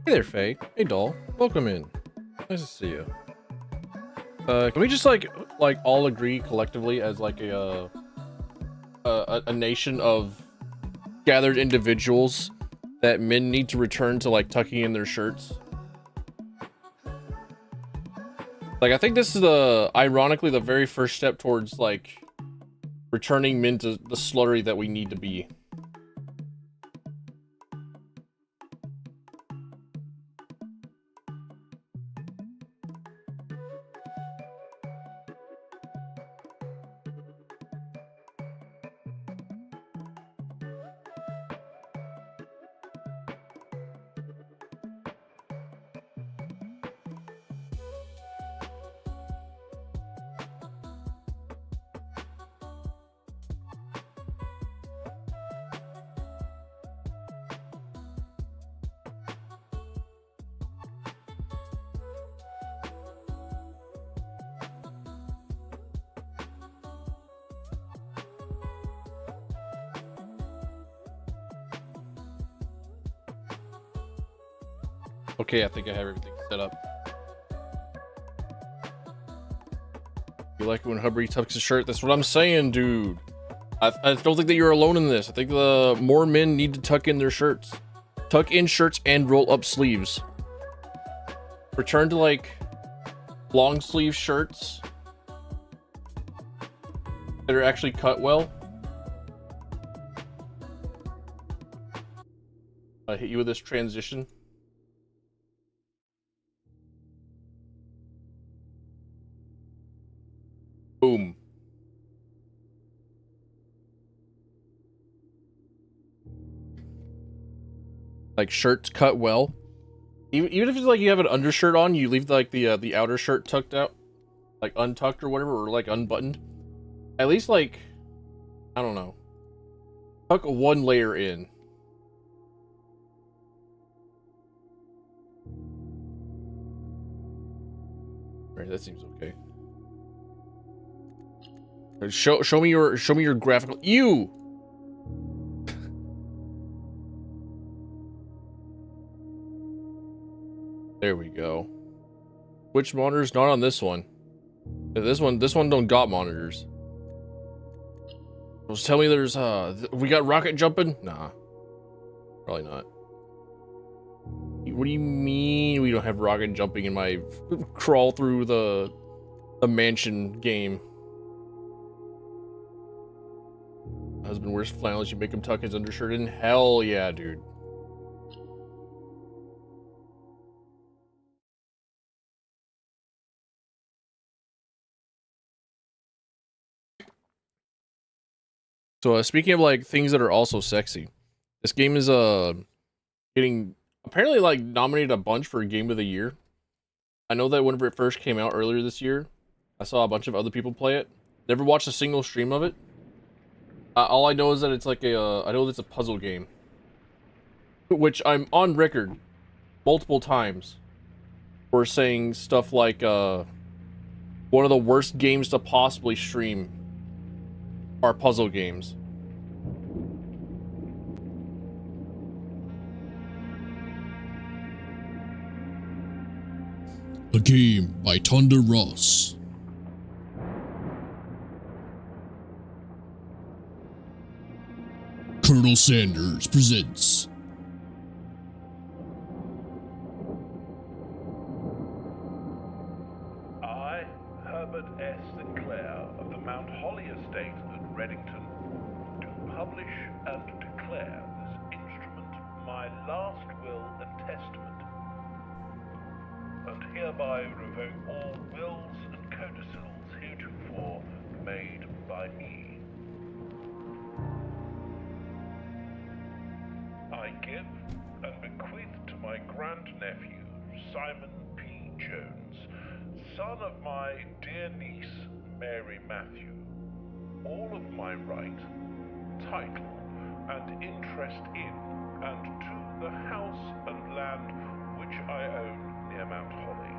Hey there, Faye. Hey, doll. Welcome in. Nice to see you. Can we just like all agree collectively as like a nation of gathered individuals that men need to return to like tucking in their shirts? Like, I think this is ironically the very first step towards like returning men to the sluttery that we need to be. Okay, I think I have everything set up. You like it when Hubby tucks his shirt? That's what I'm saying, dude. I don't think that you're alone in this. I think the more men need to tuck in their shirts. Tuck in shirts and roll up sleeves. Return to like long sleeve shirts that are actually cut well. I hit you with this transition. Boom. Like shirts cut well. Even if it's like you have an undershirt on, you leave like the outer shirt tucked out, like untucked or whatever, or like unbuttoned. At least like, I don't know, tuck one layer in. Right, that seems okay. Show me your graphical. Ew. There we go. Which monitors? Not on this one. Yeah, this one don't got monitors. Just tell me there's we got rocket jumping? Nah. Probably not. What do you mean we don't have rocket jumping in my crawl through the mansion game? Husband wears flannels, you make him tuck his undershirt in? Hell yeah, dude. So speaking of like things that are also sexy, this game is getting apparently like nominated a bunch for Game of the Year. I know that whenever it first came out earlier this year, I saw a bunch of other people play it. Never watched a single stream of it. All I know is that it's like I know it's a puzzle game, which I'm on record multiple times for saying stuff like one of the worst games to possibly stream are puzzle games. A Game by Tonda Ross. Colonel Sanders presents I, Herbert S. Sinclair of the Mount Holly Estate at Reddington, do publish and declare this instrument my last will and testament, and hereby revoke all wills and codicils heretofore made by me. I give and bequeath to my grandnephew, Simon P. Jones, son of my dear niece, Mary Matthew, all of my right, title, and interest in and to the house and land which I own near Mount Holly.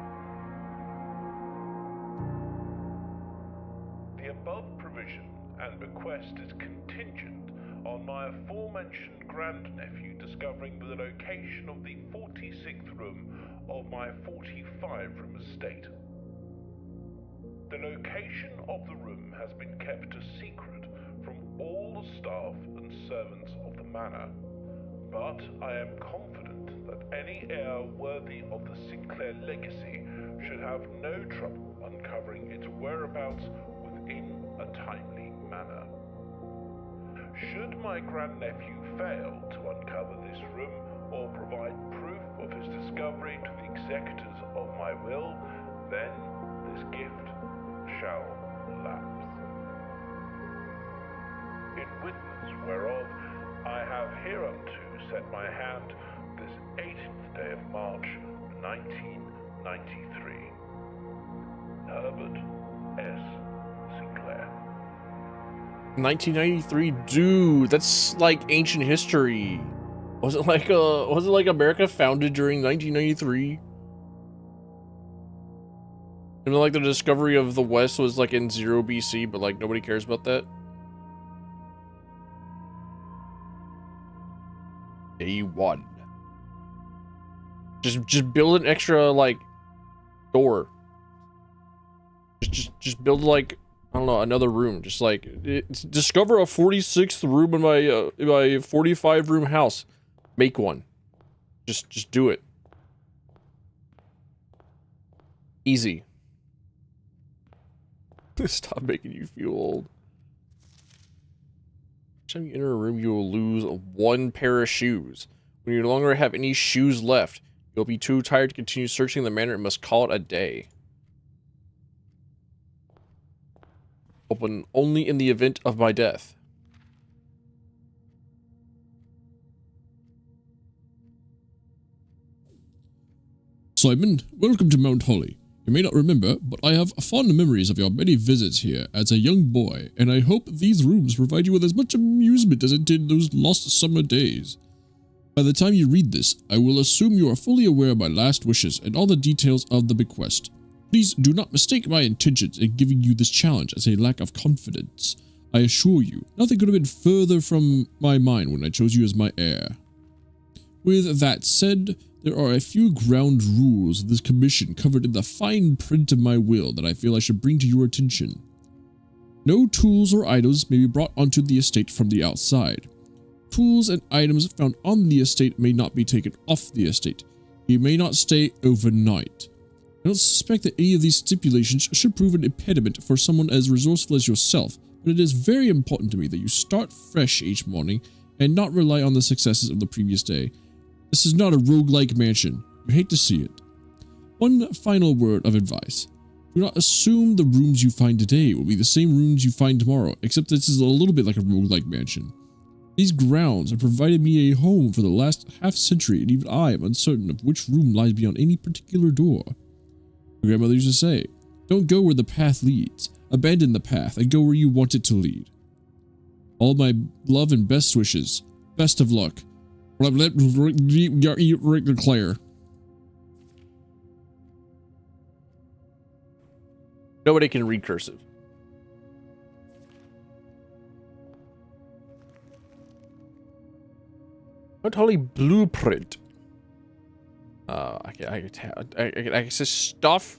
The above provision and bequest is contingent on my aforementioned grandnephew discovering the location of the 46th room of my 45-room estate. The location of the room has been kept a secret from all the staff and servants of the manor, but I am confident that any heir worthy of the Sinclair legacy should have no trouble uncovering its whereabouts within a timely manner. Should my grandnephew fail to uncover this room or provide proof of his discovery to the executors of my will, then this gift shall lapse. In witness whereof I have hereunto set my hand this 18th day of March, 1993. Herbert S. Sinclair. 1993, dude, that's like ancient history. Was it like America founded during 1993? And like the discovery of the West was like in 0 BC, but like nobody cares about that. Day one. Just build an extra like door. Just build like, I don't know, another room. Just like discover a 46th room in my 45 room house. Make one. Just do it. Easy. Stop making you feel old. Each time you enter a room, you will lose one pair of shoes. When you no longer have any shoes left, you'll be too tired to continue searching the manor and must call it a day. Open only in the event of my death. Simon, welcome to Mount Holly. You may not remember, but I have fond memories of your many visits here as a young boy, and I hope these rooms provide you with as much amusement as it did those lost summer days. By the time you read this, I will assume you are fully aware of my last wishes and all the details of the bequest. Please do not mistake my intentions in giving you this challenge as a lack of confidence. I assure you, nothing could have been further from my mind when I chose you as my heir. With that said, there are a few ground rules of this commission covered in the fine print of my will that I feel I should bring to your attention. No tools or items may be brought onto the estate from the outside. Tools and items found on the estate may not be taken off the estate. You may not stay overnight. I don't suspect that any of these stipulations should prove an impediment for someone as resourceful as yourself, but it is very important to me that you start fresh each morning and not rely on the successes of the previous day. This is not a roguelike mansion. You hate to see it. One final word of advice. Do not assume the rooms you find today will be the same rooms you find tomorrow, except this is a little bit like a roguelike mansion. These grounds have provided me a home for the last half-century, and even I am uncertain of which room lies beyond any particular door. My grandmother used to say, don't go where the path leads. Abandon the path and go where you want it to lead. All my love and best wishes. Best of luck. Claire. Nobody can read cursive. Mount Holly blueprint. I can access stuff.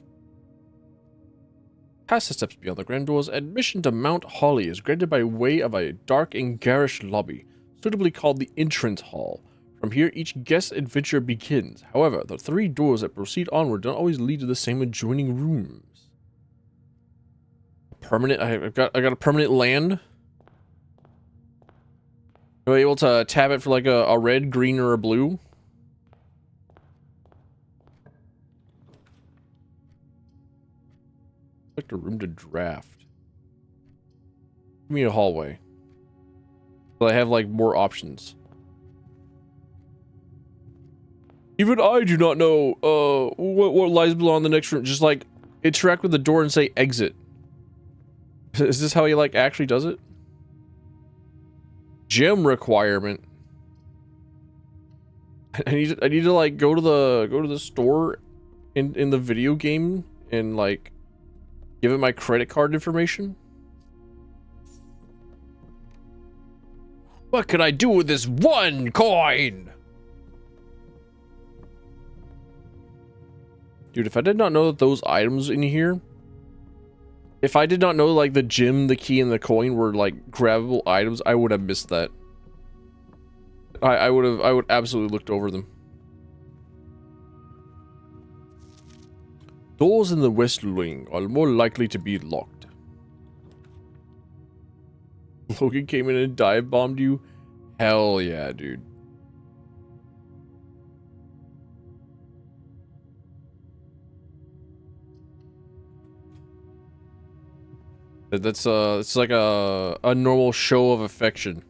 Past the steps beyond the grand doors, admission to Mount Holly is granted by way of a dark and garish lobby, suitably called the entrance hall. From here, each guest adventure begins. However, the 3 doors that proceed onward don't always lead to the same adjoining rooms. Permanent. I got a permanent land. Am I able to tab it for like a red, green, or a blue? Select a room to draft. Give me a hallway. So I have like more options. Even I do not know what lies beyond the next room. Just like interact with the door and say exit. Is this how he like actually does it? Gem requirement. I need to like go to the store in the video game and like give it my credit card information. What could I do with this one coin? Dude, if I did not know that those items in here, if I did not know like the gem, the key, and the coin were like grabbable items, I would have missed that. I would absolutely looked over them. Doors in the west wing are more likely to be locked. Logan came in and dive bombed you? Hell yeah, dude. That's it's like a normal show of affection.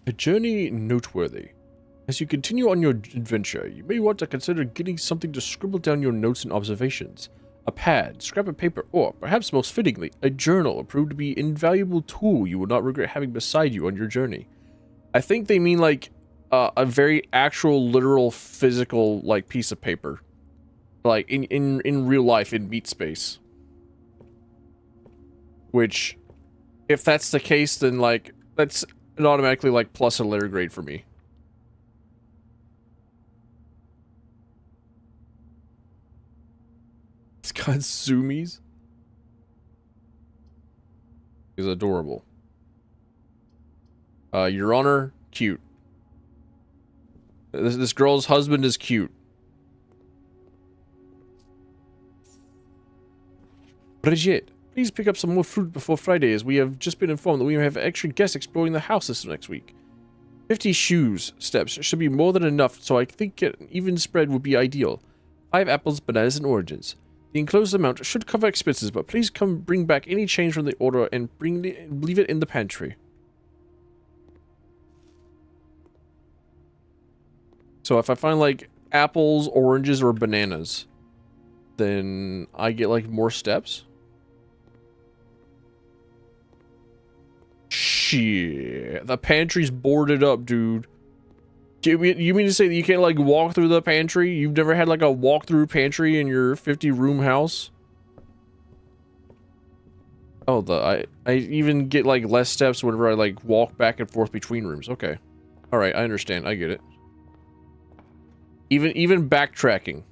A journey noteworthy. As you continue on your adventure, you may want to consider getting something to scribble down your notes and observations. A pad, scrap of paper, or, perhaps most fittingly, a journal will prove to be an invaluable tool you will not regret having beside you on your journey. I think they mean like a very actual, literal, physical like piece of paper, like in real life in meat space. Which, if that's the case, then like that's an automatically like plus a letter grade for me. It's got zoomies. He's adorable. Your Honor, cute. This girl's husband is cute. Brigitte, please pick up some more fruit before Friday, as we have just been informed that we have extra guests exploring the house this next week. 50 steps should be more than enough, so I think an even spread would be ideal. 5 apples, bananas, and oranges. The enclosed amount should cover expenses, but please bring back any change from the order and leave it in the pantry. So if I find like apples, oranges, or bananas, then I get like more steps. Shit, the pantry's boarded up, dude. You mean to say that you can't like walk through the pantry? You've never had like a walk-through pantry in your 50-room house? Oh, I even get like less steps whenever I like walk back and forth between rooms. Okay, all right, I understand. I get it. Even backtracking.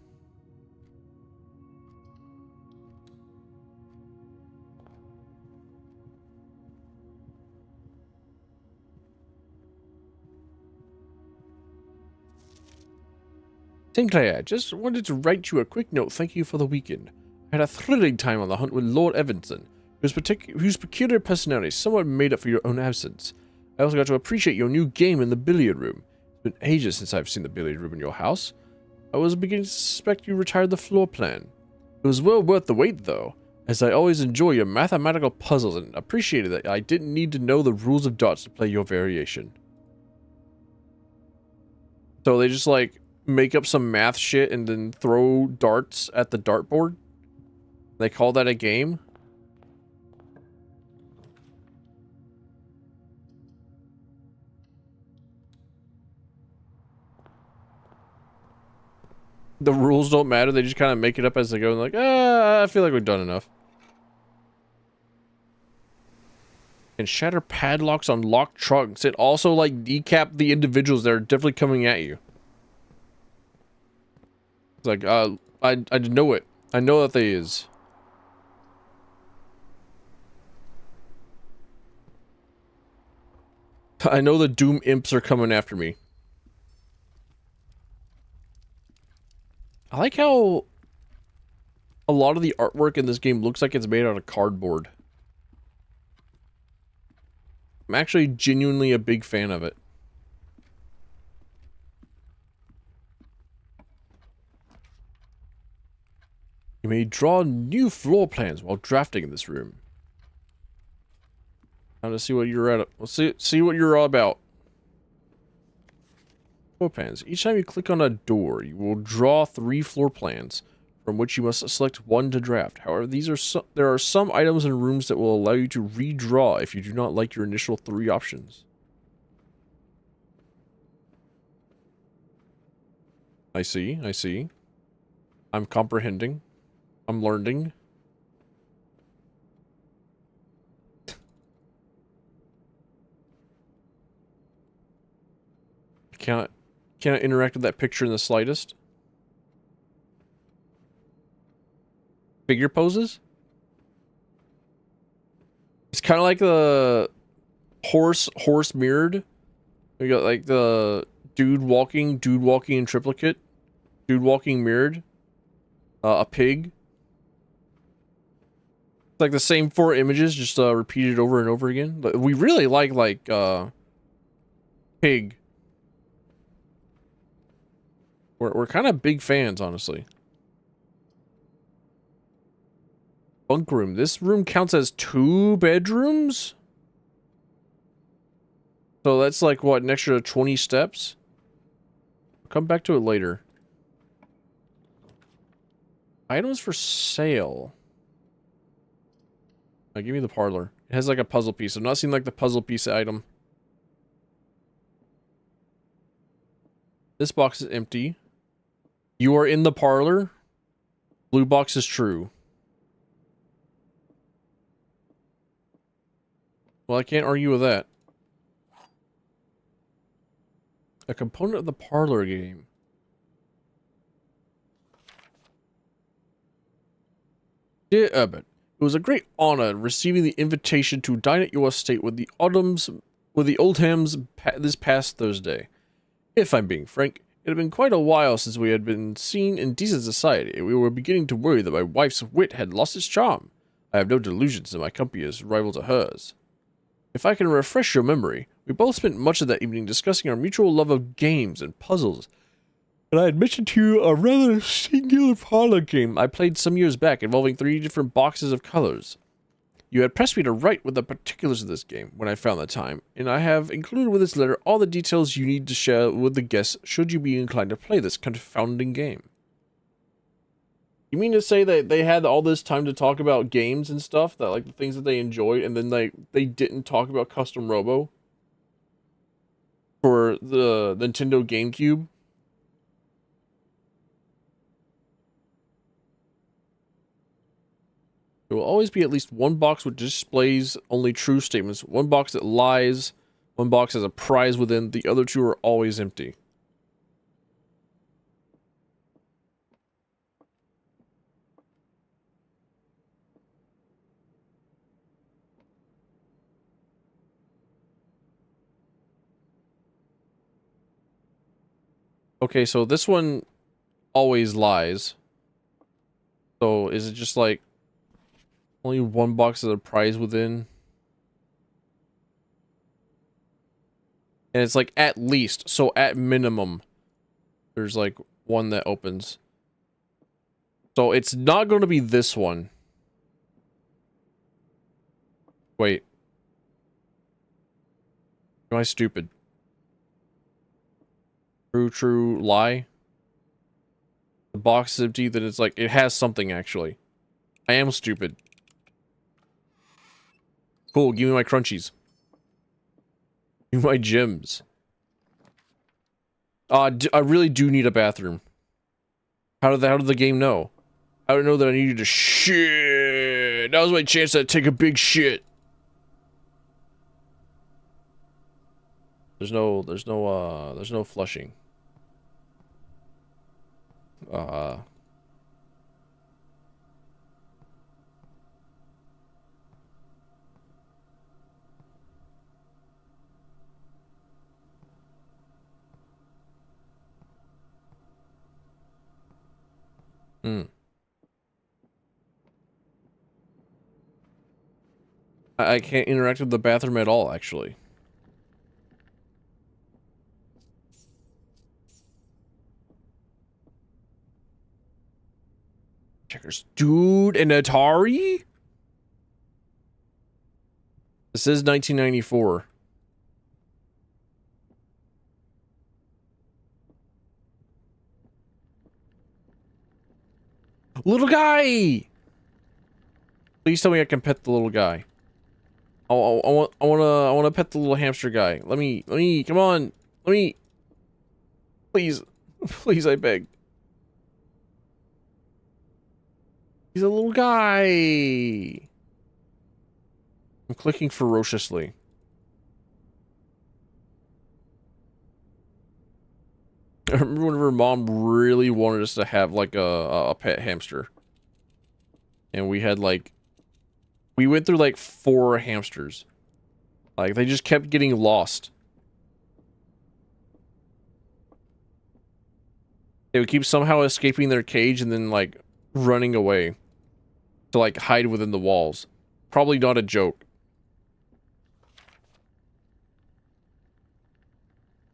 Sinclair, just wanted to write you a quick note. Thank you for the weekend. I had a thrilling time on the hunt with Lord Evanson, whose peculiar personality somewhat made up for your own absence. I also got to appreciate your new game in the billiard room. It's been ages since I've seen the billiard room in your house. I was beginning to suspect you retired the floor plan. It was well worth the wait, though, as I always enjoy your mathematical puzzles and appreciated that I didn't need to know the rules of darts to play your variation. So they just like make up some math shit and then throw darts at the dartboard? They call that a game? The rules don't matter, they just kind of make it up as they go and like, I feel like we've done enough. And shatter padlocks on locked trunks. It also like decap the individuals that are definitely coming at you. It's like, I know it. I know that they is. I know the Doom imps are coming after me. I like how a lot of the artwork in this game looks like it's made out of cardboard. I'm actually genuinely a big fan of it. You may draw new floor plans while drafting in this room. Now to see what you're at. Let's see what you're all about. Floor plans. Each time you click on a door, you will draw 3 floor plans, from which you must select 1 to draft. However, there are some items in rooms that will allow you to redraw if you do not like your initial 3 options. I see. I'm comprehending. I'm learning. Cannot interact with that picture in the slightest. Figure poses? It's kind of like the horse mirrored. We got like the dude walking in triplicate, dude walking mirrored, a pig. It's like the same 4 images, just repeated over and over again. But we really like pig. We're kind of big fans, honestly. Bunk room. This room counts as 2 bedrooms? So that's like, what, an extra 20 steps? Come back to it later. Items for sale. Give me the parlor. It has like a puzzle piece. I'm not seeing like the puzzle piece item. This box is empty. You are in the parlor. Blue box is true. Well, I can't argue with that. A component of the parlor game. Dear Abbott, it was a great honor receiving the invitation to dine at your estate with the Oldhams this past Thursday. If I'm being frank, it had been quite a while since we had been seen in decent society, and we were beginning to worry that my wife's wit had lost its charm. I have no delusions that my company is rival to hers. If I can refresh your memory, we both spent much of that evening discussing our mutual love of games and puzzles, and I had mentioned to you a rather singular parlor game I played some years back involving 3 different boxes of colors. You had pressed me to write with the particulars of this game when I found the time, and I have included with this letter all the details you need to share with the guests should you be inclined to play this confounding game. You mean to say that they had all this time to talk about games and stuff, that like the things that they enjoyed, and then they didn't talk about Custom Robo for the Nintendo GameCube? There will always be at least one box which displays only true statements, one box that lies, one box has a prize within, the other 2 are always empty. Okay, so this one always lies. So is it just like only one box has a prize within? And it's like at least, so at minimum, there's like one that opens. So it's not going to be this one. Wait. Am I stupid? True, lie. The box is empty, then it's like, it has something actually. I am stupid. Cool, give me my crunchies. Give me my gems. I really do need a bathroom. How did the game know? How did it know that I needed to shit? That was my chance to take a big shit. There's no flushing. I can't interact with the bathroom at all, actually. Checkers. Dude, an Atari? This is 1994. Little guy! Please tell me I can pet the little guy. I wanna pet the little hamster guy. Let me, come on. Let me. Please. Please, I beg. He's a little guy. I'm clicking ferociously. I remember whenever mom really wanted us to have like a pet hamster. And we had like, we went through like 4 hamsters. Like they just kept getting lost. They would keep somehow escaping their cage and then like running away to like hide within the walls. Probably not a joke.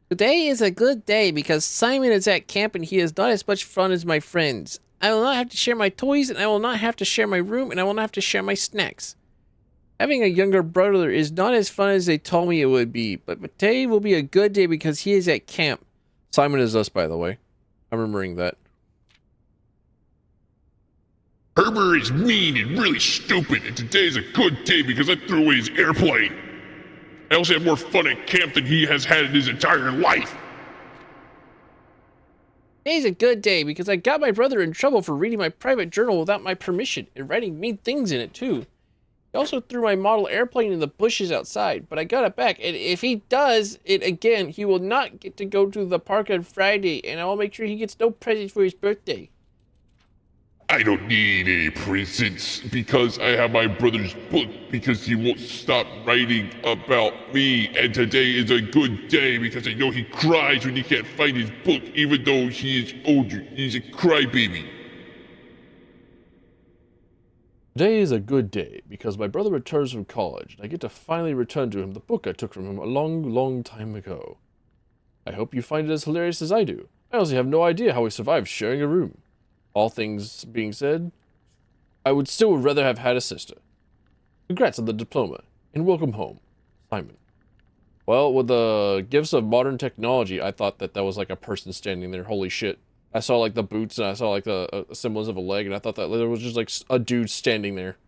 Today is a good day because Simon is at camp and he is not as much fun as my friends. I will not have to share my toys, and I will not have to share my room, and I will not have to share my snacks. Having a younger brother is not as fun as they told me it would be, but today will be a good day because he is at camp. Simon is us, by the way. I'm remembering that. Herbert is mean and really stupid, and today is a good day because I threw away his airplane. I also had more fun at camp than he has had in his entire life. Today's a good day because I got my brother in trouble for reading my private journal without my permission and writing mean things in it too. He also threw my model airplane in the bushes outside, but I got it back, and if he does it again, he will not get to go to the park on Friday, and I will make sure he gets no presents for his birthday. I don't need any presents because I have my brother's book because he won't stop writing about me, and today is a good day because I know he cries when he can't find his book even though he is older. He's a crybaby. Today is a good day because my brother returns from college and I get to finally return to him the book I took from him a long, long time ago. I hope you find it as hilarious as I do. I honestly have no idea how we survived sharing a room. All things being said, I would still rather have had a sister. Congrats on the diploma and welcome home, Simon. Well, with the gifts of modern technology, I thought that was like a person standing there. Holy shit. I saw like the boots and I saw like the semblance of a leg, and I thought that there was just like a dude standing there.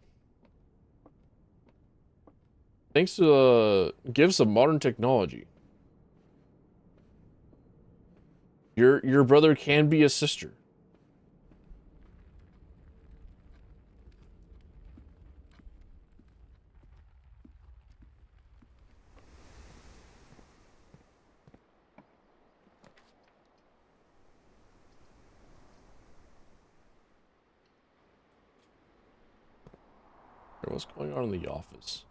Thanks to the gifts of modern technology, your brother can be a sister. What's going on in the office?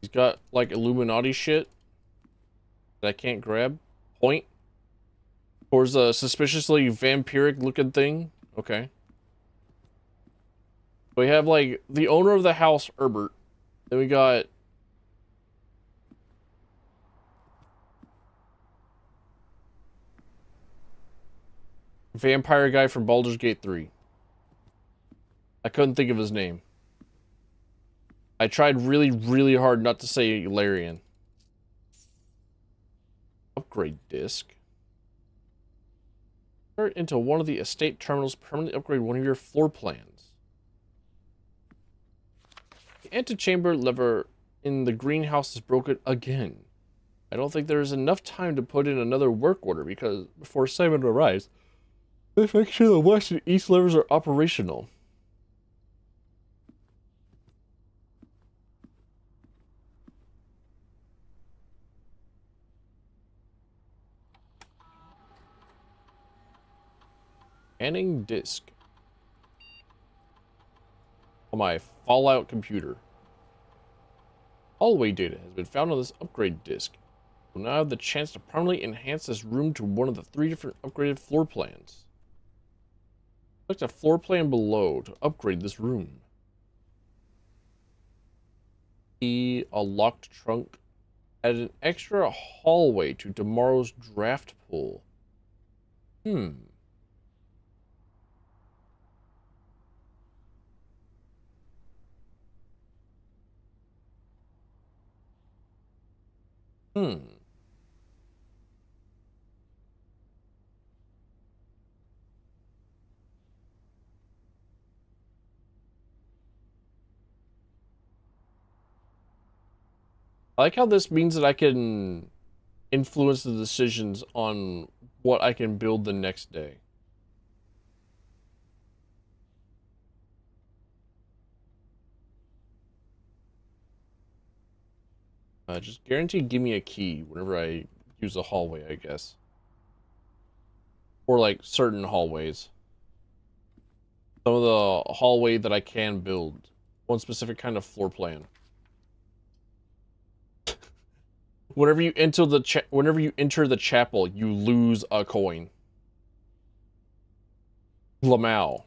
He's got like Illuminati shit that I can't grab. Point towards a suspiciously vampiric looking thing. Okay. We have like the owner of the house, Herbert. Then we got vampire guy from Baldur's Gate 3. I couldn't think of his name. I tried really, really hard not to say Larian. Upgrade disc. Insert into one of the estate terminals, permanently upgrade one of your floor plans. The antechamber lever in the greenhouse is broken again. I don't think there is enough time to put in another work order because before Simon arrives, let's make sure the west and east levers are operational. Scanning disk on my Fallout computer. Hallway data has been found on this upgrade disk. We'll now have the chance to permanently enhance this room to one of the 3 different upgraded floor plans. Select a floor plan below to upgrade this room. A locked trunk. Add an extra hallway to tomorrow's draft pool. I like how this means that I can influence the decisions on what I can build the next day. Just guaranteed give me a key whenever I use a hallway, I guess. Or like certain hallways. Some of the hallway that I can build. One specific kind of floor plan. Whenever you enter the chapel, you lose a coin. Lamau.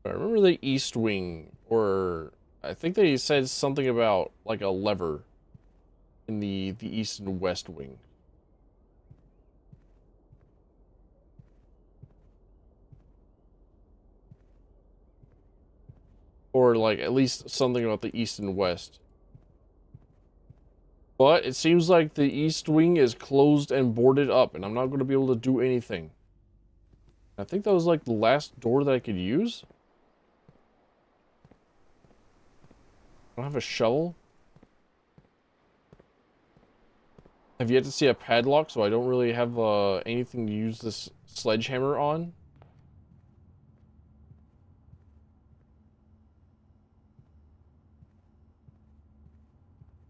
I remember the East Wing, or I think they said something about like a lever in the East and West Wing. Or like at least something about the East and West. But it seems like the East Wing is closed and boarded up, and I'm not going to be able to do anything. I think that was like the last door that I could use. I don't have a shovel. I've yet to see a padlock, so I don't really have anything to use this sledgehammer on.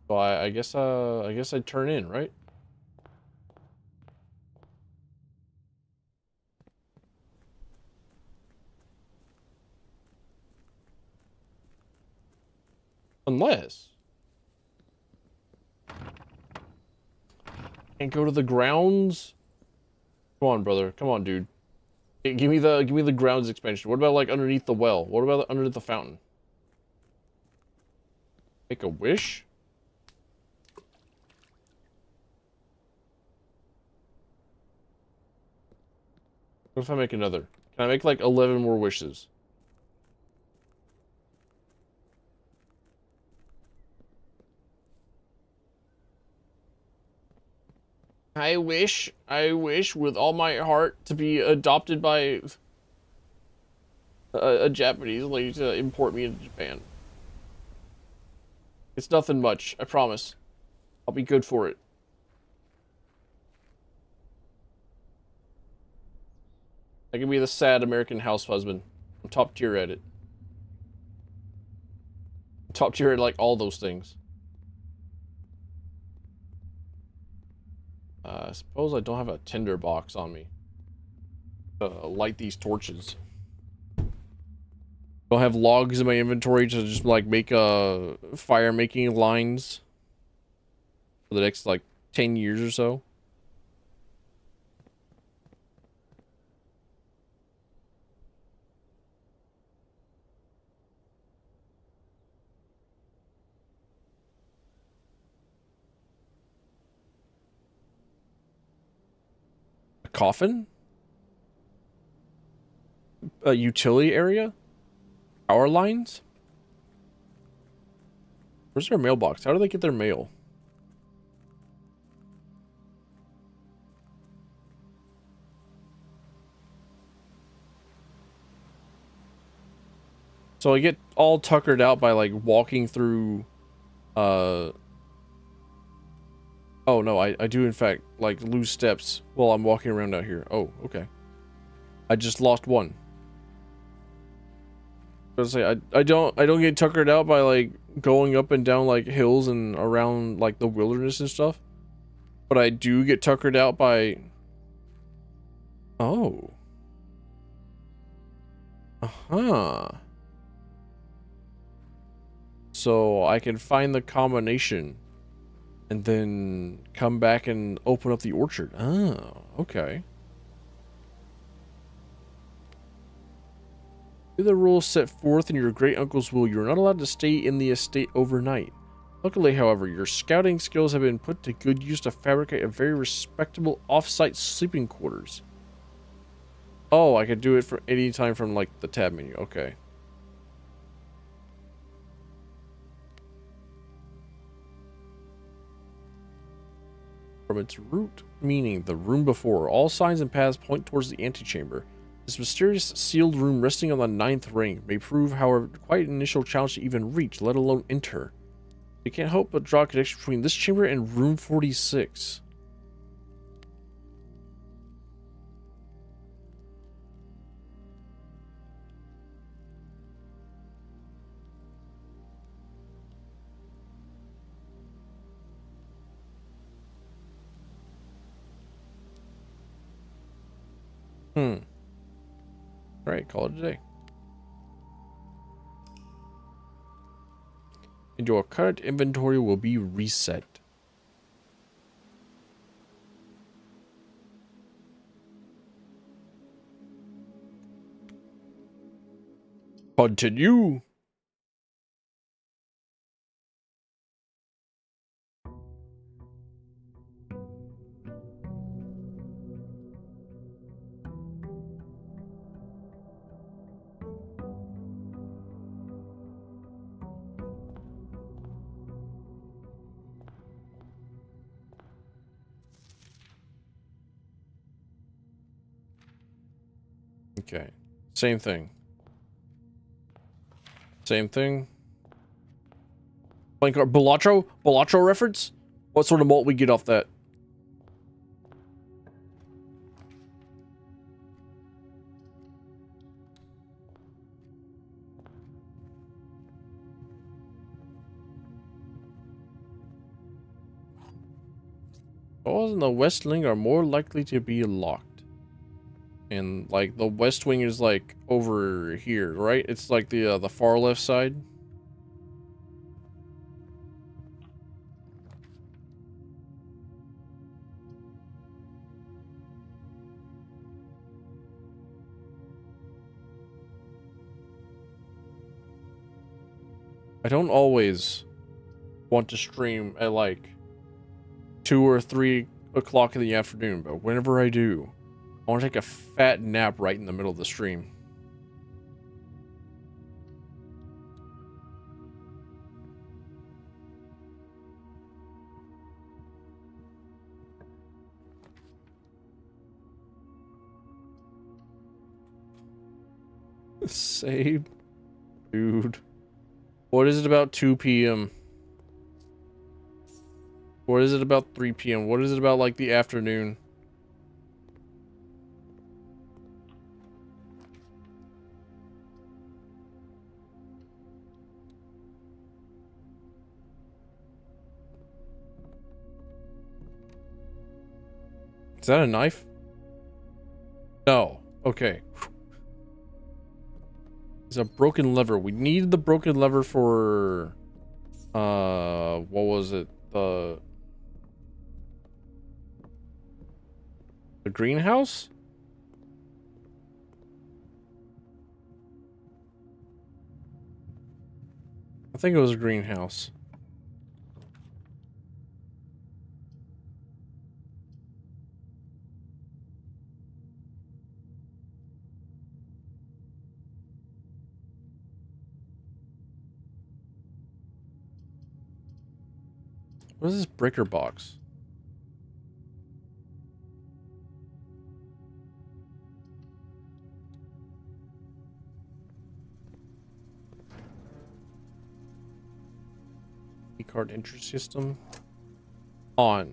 So I guess I'd turn in, right? Unless and go to the grounds. Come on, brother. Come on, dude. Give me the grounds expansion. What about like underneath the well? What about underneath the fountain? Make a wish? What if I make another? Can I make like 11 more wishes? I wish with all my heart to be adopted by a Japanese lady to import me into Japan. It's nothing much, I promise. I'll be good for it. I can be the sad American house husband. I'm top tier at it. Top tier at like all those things. I suppose I don't have a tinder box on me. Light these torches. Don't have logs in my inventory to just like make fire making lines for the next like 10 years or so. A coffin? A utility area? Power lines? Where's their mailbox? How do they get their mail? So I get all tuckered out by like walking through oh no, I do in fact like lose steps while I'm walking around out here. Oh, okay. I just lost one. I was say I don't get tuckered out by like going up and down like hills and around like the wilderness and stuff. But I do get tuckered out by oh. Uh-huh. So I can find the combination and then come back and open up the orchard. Oh, okay. The rules set forth in your great uncle's will, you are not allowed to stay in the estate overnight. Luckily, however, your scouting skills have been put to good use to fabricate a very respectable off-site sleeping quarters. Oh, I could do it for any time from like the tab menu. Okay. From its root meaning, the room before, all signs and paths point towards the antechamber. This mysterious sealed room resting on the 9th ring may prove, however, quite an initial challenge to even reach, let alone enter. You can't help but draw a connection between this chamber and room 46. All right, call it a day. And your current inventory will be reset. Continue. Okay. Same thing. Same thing. Playing card. Balatro reference? What sort of malt we get off that? Doors in the west wing are more likely to be locked. And like the west wing is like over here, right? It's like the far left side. I don't always want to stream at like 2 or 3 o'clock in the afternoon, but whenever I do, I want to take a fat nap right in the middle of the stream. Save, dude. What is it about 2 p.m.? What is it about 3 p.m.? What is it about like the afternoon? Is that a knife? No. Okay. It's a broken lever. We need the broken lever for what was it? The greenhouse? I think it was a greenhouse. What is this breaker box? Card entry system on.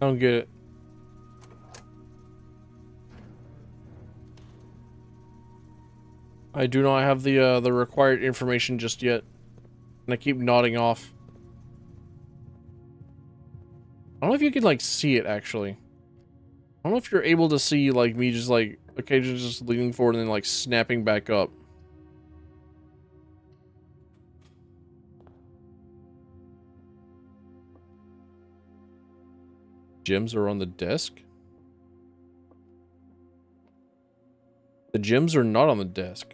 I don't get it. I do not have the required information just yet, and I keep nodding off. I don't know if you can like see it actually. I don't know if you're able to see like me just like occasionally just leaning forward and then like snapping back up. Gems are on the desk. The gems are not on the desk.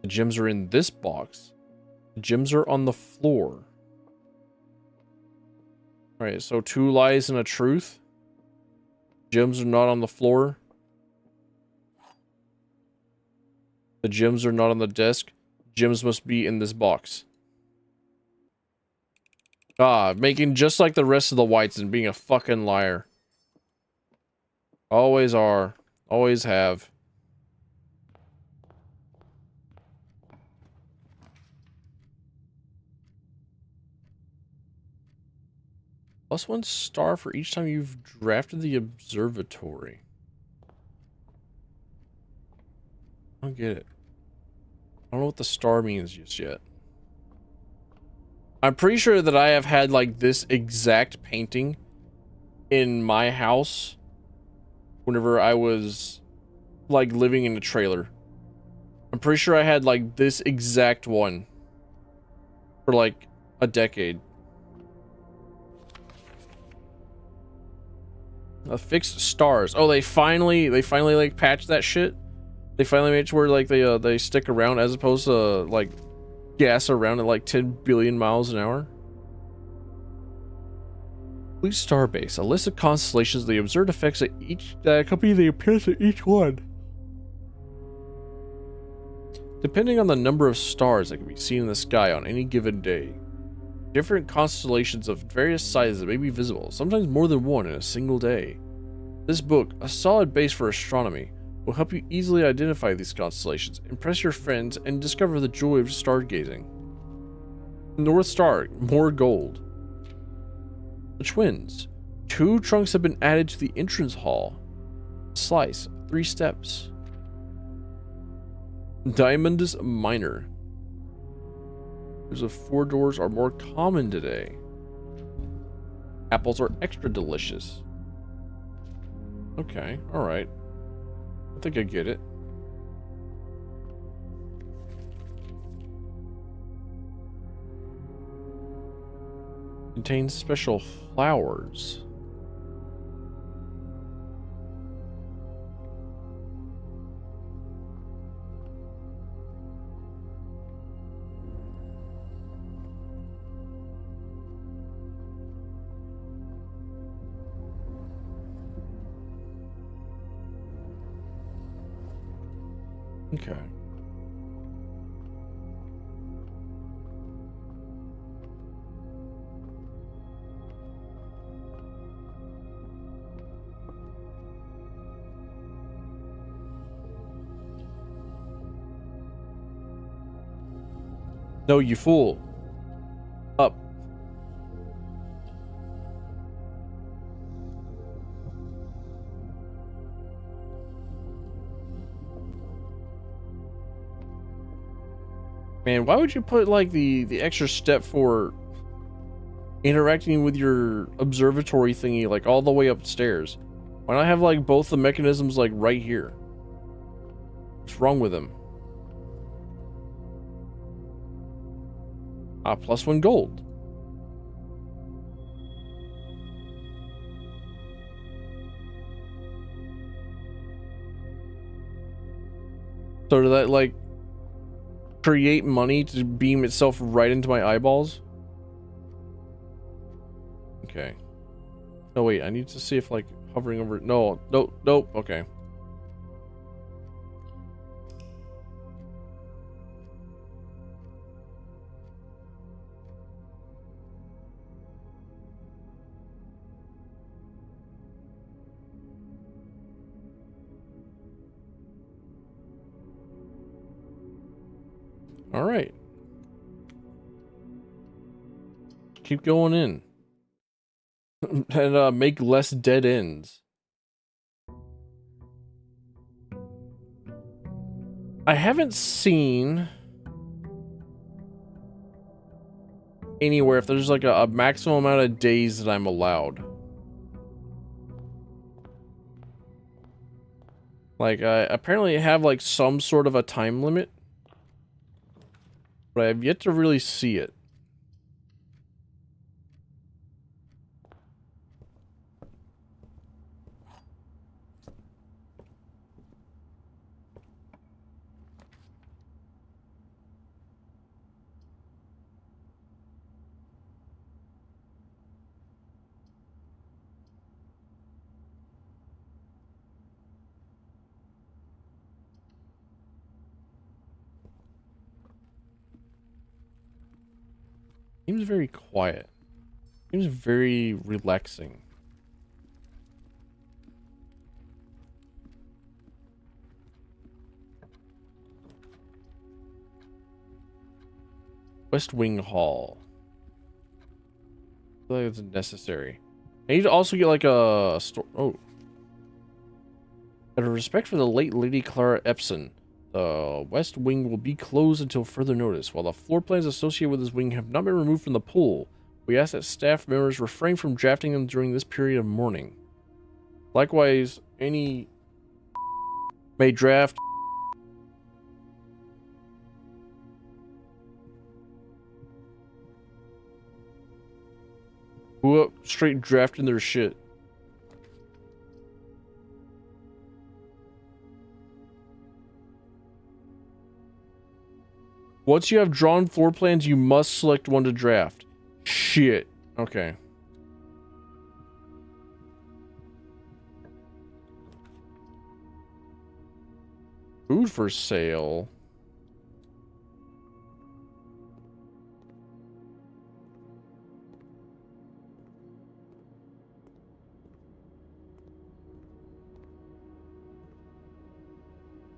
The gems are in this box. The gems are on the floor. Alright, so 2 lies and a truth. Gems are not on the floor. The gems are not on the desk. Gems must be in this box. Ah, making just like the rest of the whites and being a fucking liar. Always are. Always have. +1 star for each time you've drafted the observatory. I don't get it. I don't know what the star means just yet. I'm pretty sure that I have had like this exact painting in my house whenever I was like living in a trailer. I'm pretty sure I had like this exact one for like a decade. Fixed stars. Oh, they finally like patched that shit. They finally made it to where like they stick around as opposed to like gas around at like 10 billion miles an hour. Complete starbase. A list of constellations, the observed effects that accompany the appearance of each one. Depending on the number of stars that can be seen in the sky on any given day, different constellations of various sizes may be visible, sometimes more than one in a single day. This book, a solid base for astronomy, will help you easily identify these constellations, impress your friends, and discover the joy of stargazing. North Star, more gold. The twins. 2 trunks have been added to the entrance hall. Slice, 3 steps. Diamondus Minor. There's a 4 doors are more common today. Apples are extra delicious. Okay, alright. I think I get it. Contains special flowers. Okay. No, you fool. Up. Man, why would you put like the extra step for interacting with your observatory thingy like all the way upstairs? Why not have like both the mechanisms like right here? What's wrong with them? Ah, +1 gold. So did that like create money to beam itself right into my eyeballs? Okay. No, wait, I need to see if like hovering over. No, nope, nope. Okay. All right. Keep going in. And make less dead ends. I haven't seen anywhere if there's like a maximum amount of days that I'm allowed. Like I apparently have like some sort of a time limit, but I have yet to really see it. Seems very quiet. Seems very relaxing. West Wing Hall. I feel like it's necessary. I need to also get like a store. Oh. Out of respect for the late Lady Clara Epson, the West Wing will be closed until further notice. While the floor plans associated with this wing have not been removed from the pool, we ask that staff members refrain from drafting them during this period of mourning. Likewise, any may draft. Who up straight drafting their shit. Once you have drawn floor plans, you must select one to draft. Shit. Okay. Food for sale.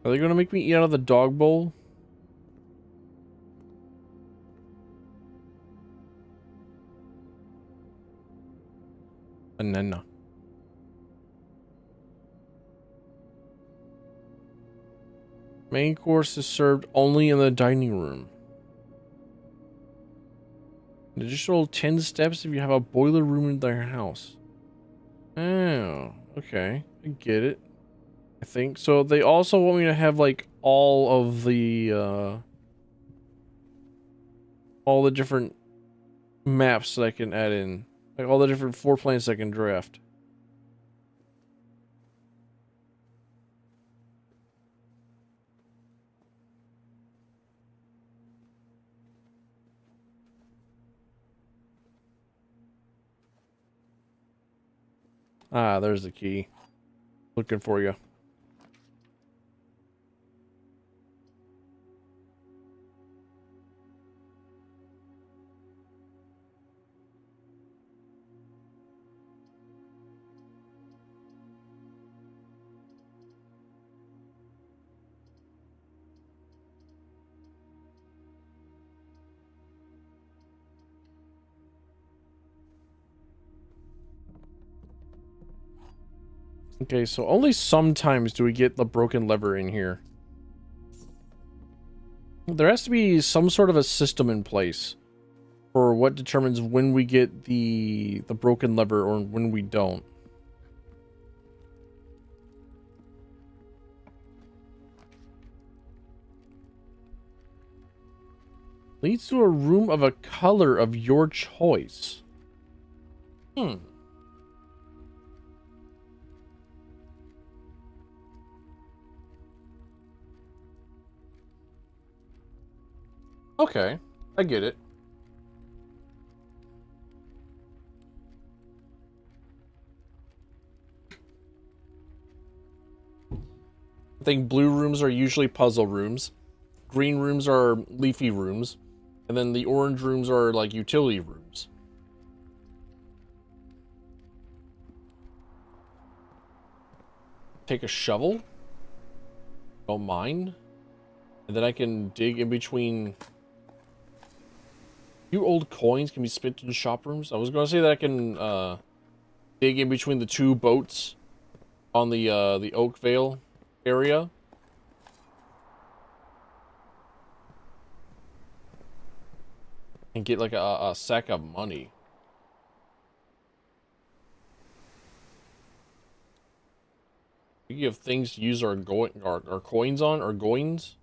Are they gonna make me eat out of the dog bowl? Banana. Main course is served only in the dining room. An additional 10 steps if you have a boiler room in their house. Oh, okay. I get it. I think so. They also want me to have like all the different maps that I can add in. Like all the different floor plans I can draft. Ah, there's the key. Looking for you. Okay, so only sometimes do we get the broken lever in here. There has to be some sort of a system in place for what determines when we get the broken lever or when we don't. Leads to a room of a color of your choice. Okay, I get it. I think blue rooms are usually puzzle rooms. Green rooms are leafy rooms. And then the orange rooms are like utility rooms. Take a shovel. Don't mind. And then I can dig in between. Few old coins can be spent in shop rooms. I was going to say that I can dig in between the two boats on the Oakvale area. And get like a sack of money. You have things to use our coins on, or goins.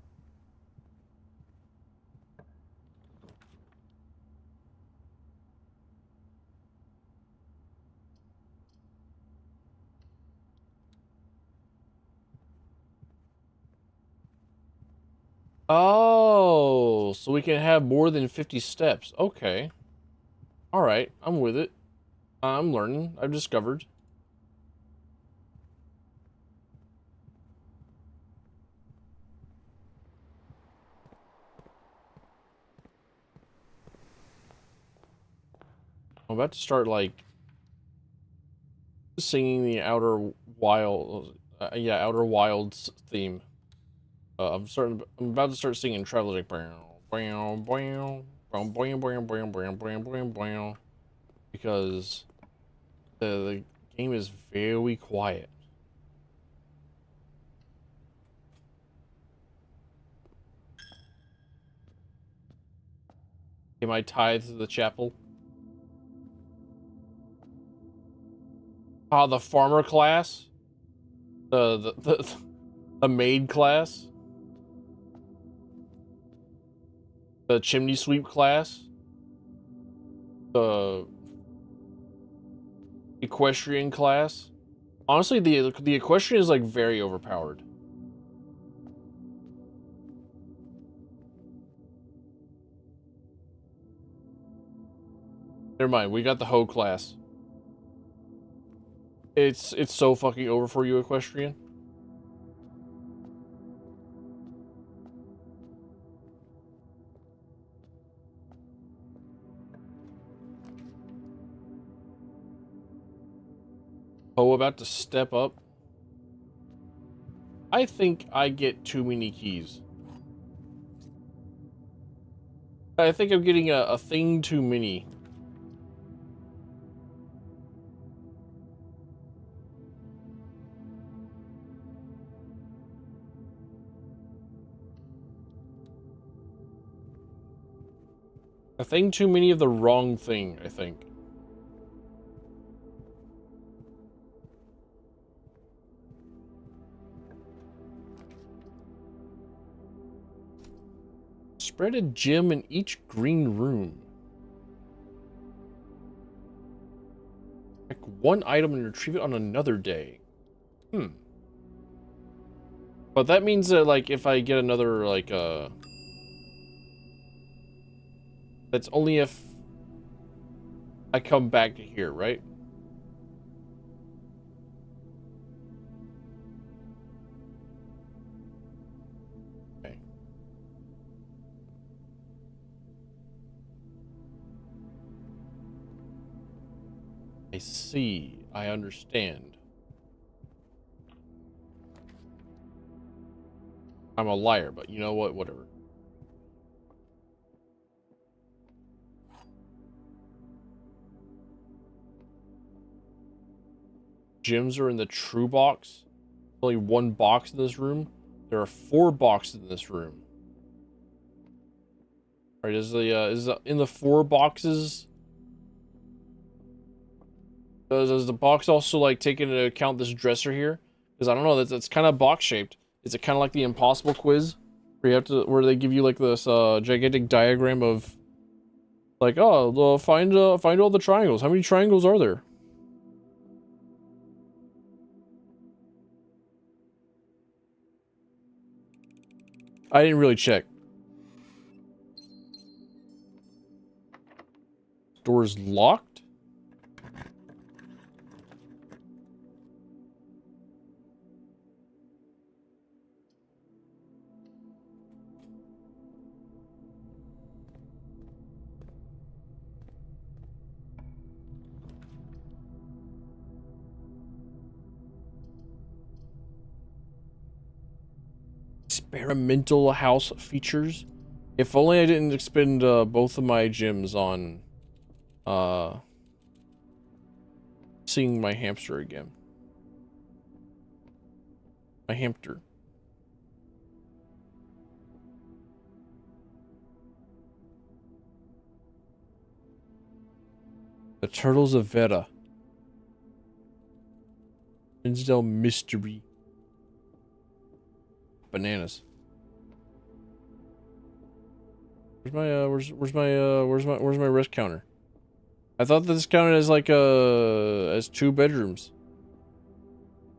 Oh, so we can have more than 50 steps. Okay. All right, I'm with it. I'm learning. I've discovered. I'm about to start like singing the Outer Wild, Outer Wilds theme. I'm about to start singing Traveler's like because the game is very quiet. Am I tied to the chapel? Ah, the farmer class, the maid class, the chimney sweep class, the equestrian class. Honestly, the equestrian is like very overpowered. Never mind, we got the hoe class. It's so fucking over for you, equestrian. Hoe about to step up. I think I get too many keys. I think I'm getting a thing too many. A thing too many of the wrong thing, I think. Spread a gem in each green room. Pick one item and retrieve it on another day. But that means that, like, if I get another, like, that's only if I come back to here, right? Okay. I see. I understand. I'm a liar, but you know what? Whatever. Gems are in the true box. Only one box in this room. There are 4 boxes in this room. All right, is in the 4 boxes? Does the box also like take into account this dresser here? Because I don't know. That's kind of box shaped. Is it kind of like the impossible quiz, where they give you like this gigantic diagram of like, oh, find all the triangles. How many triangles are there? I didn't really check. Door's locked. Experimental house features. If only I didn't expend both of my gems on seeing my hamster again. My hamster. The Turtles of Veda. Insdale Mystery. Bananas. Where's my rest counter? I thought that this counted as like as 2 bedrooms.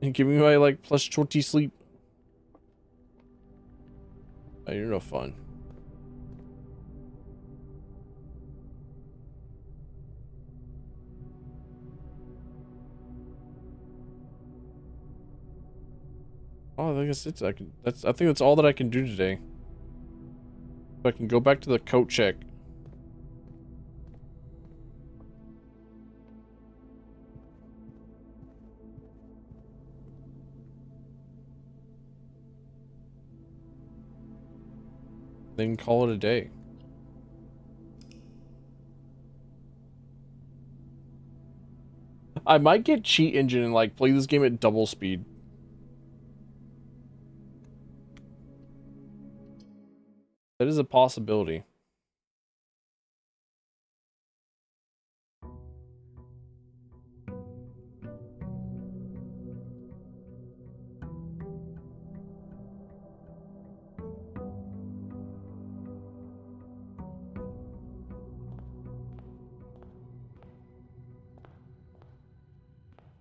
And give me my like plus 20 sleep. Oh, you're no fun. Oh, I guess it's I think that's all that I can do today. So I can go back to the coat check. Then call it a day. I might get Cheat Engine and like play this game at double speed. That is a possibility.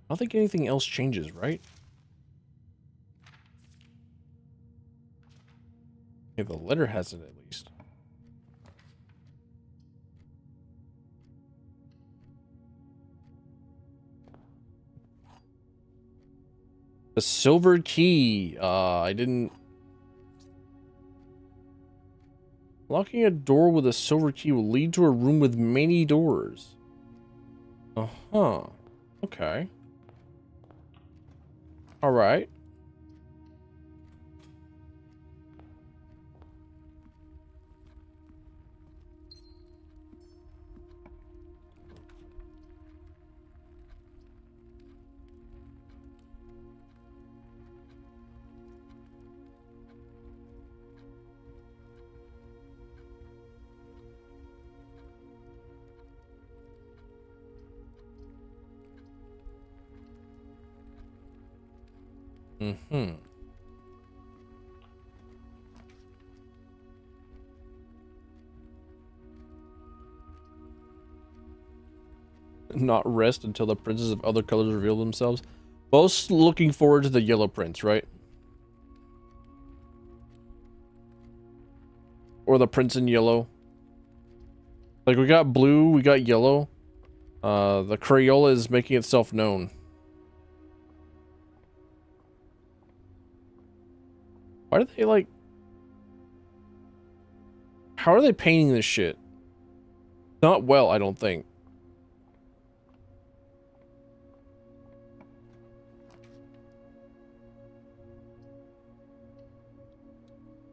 I don't think anything else changes, right? Okay, the letter has it at least. The silver key. I didn't... Locking a door with a silver key will lead to a room with many doors. Uh-huh. Okay. Alright. Mm-hmm. Not rest until the princes of other colors reveal themselves. Both looking forward to the yellow prince, right? Or the prince in yellow. Like, we got blue, we got yellow. The Crayola is making itself known. Why do they, like... How are they painting this shit? Not well, I don't think.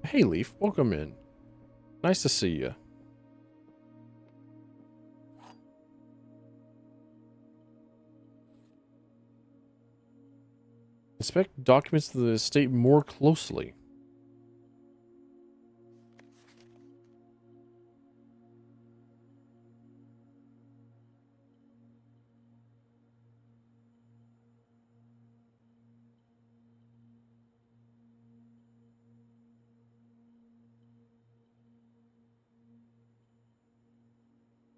Hey, Leaf, welcome in. Nice to see you. Inspect documents to the estate more closely.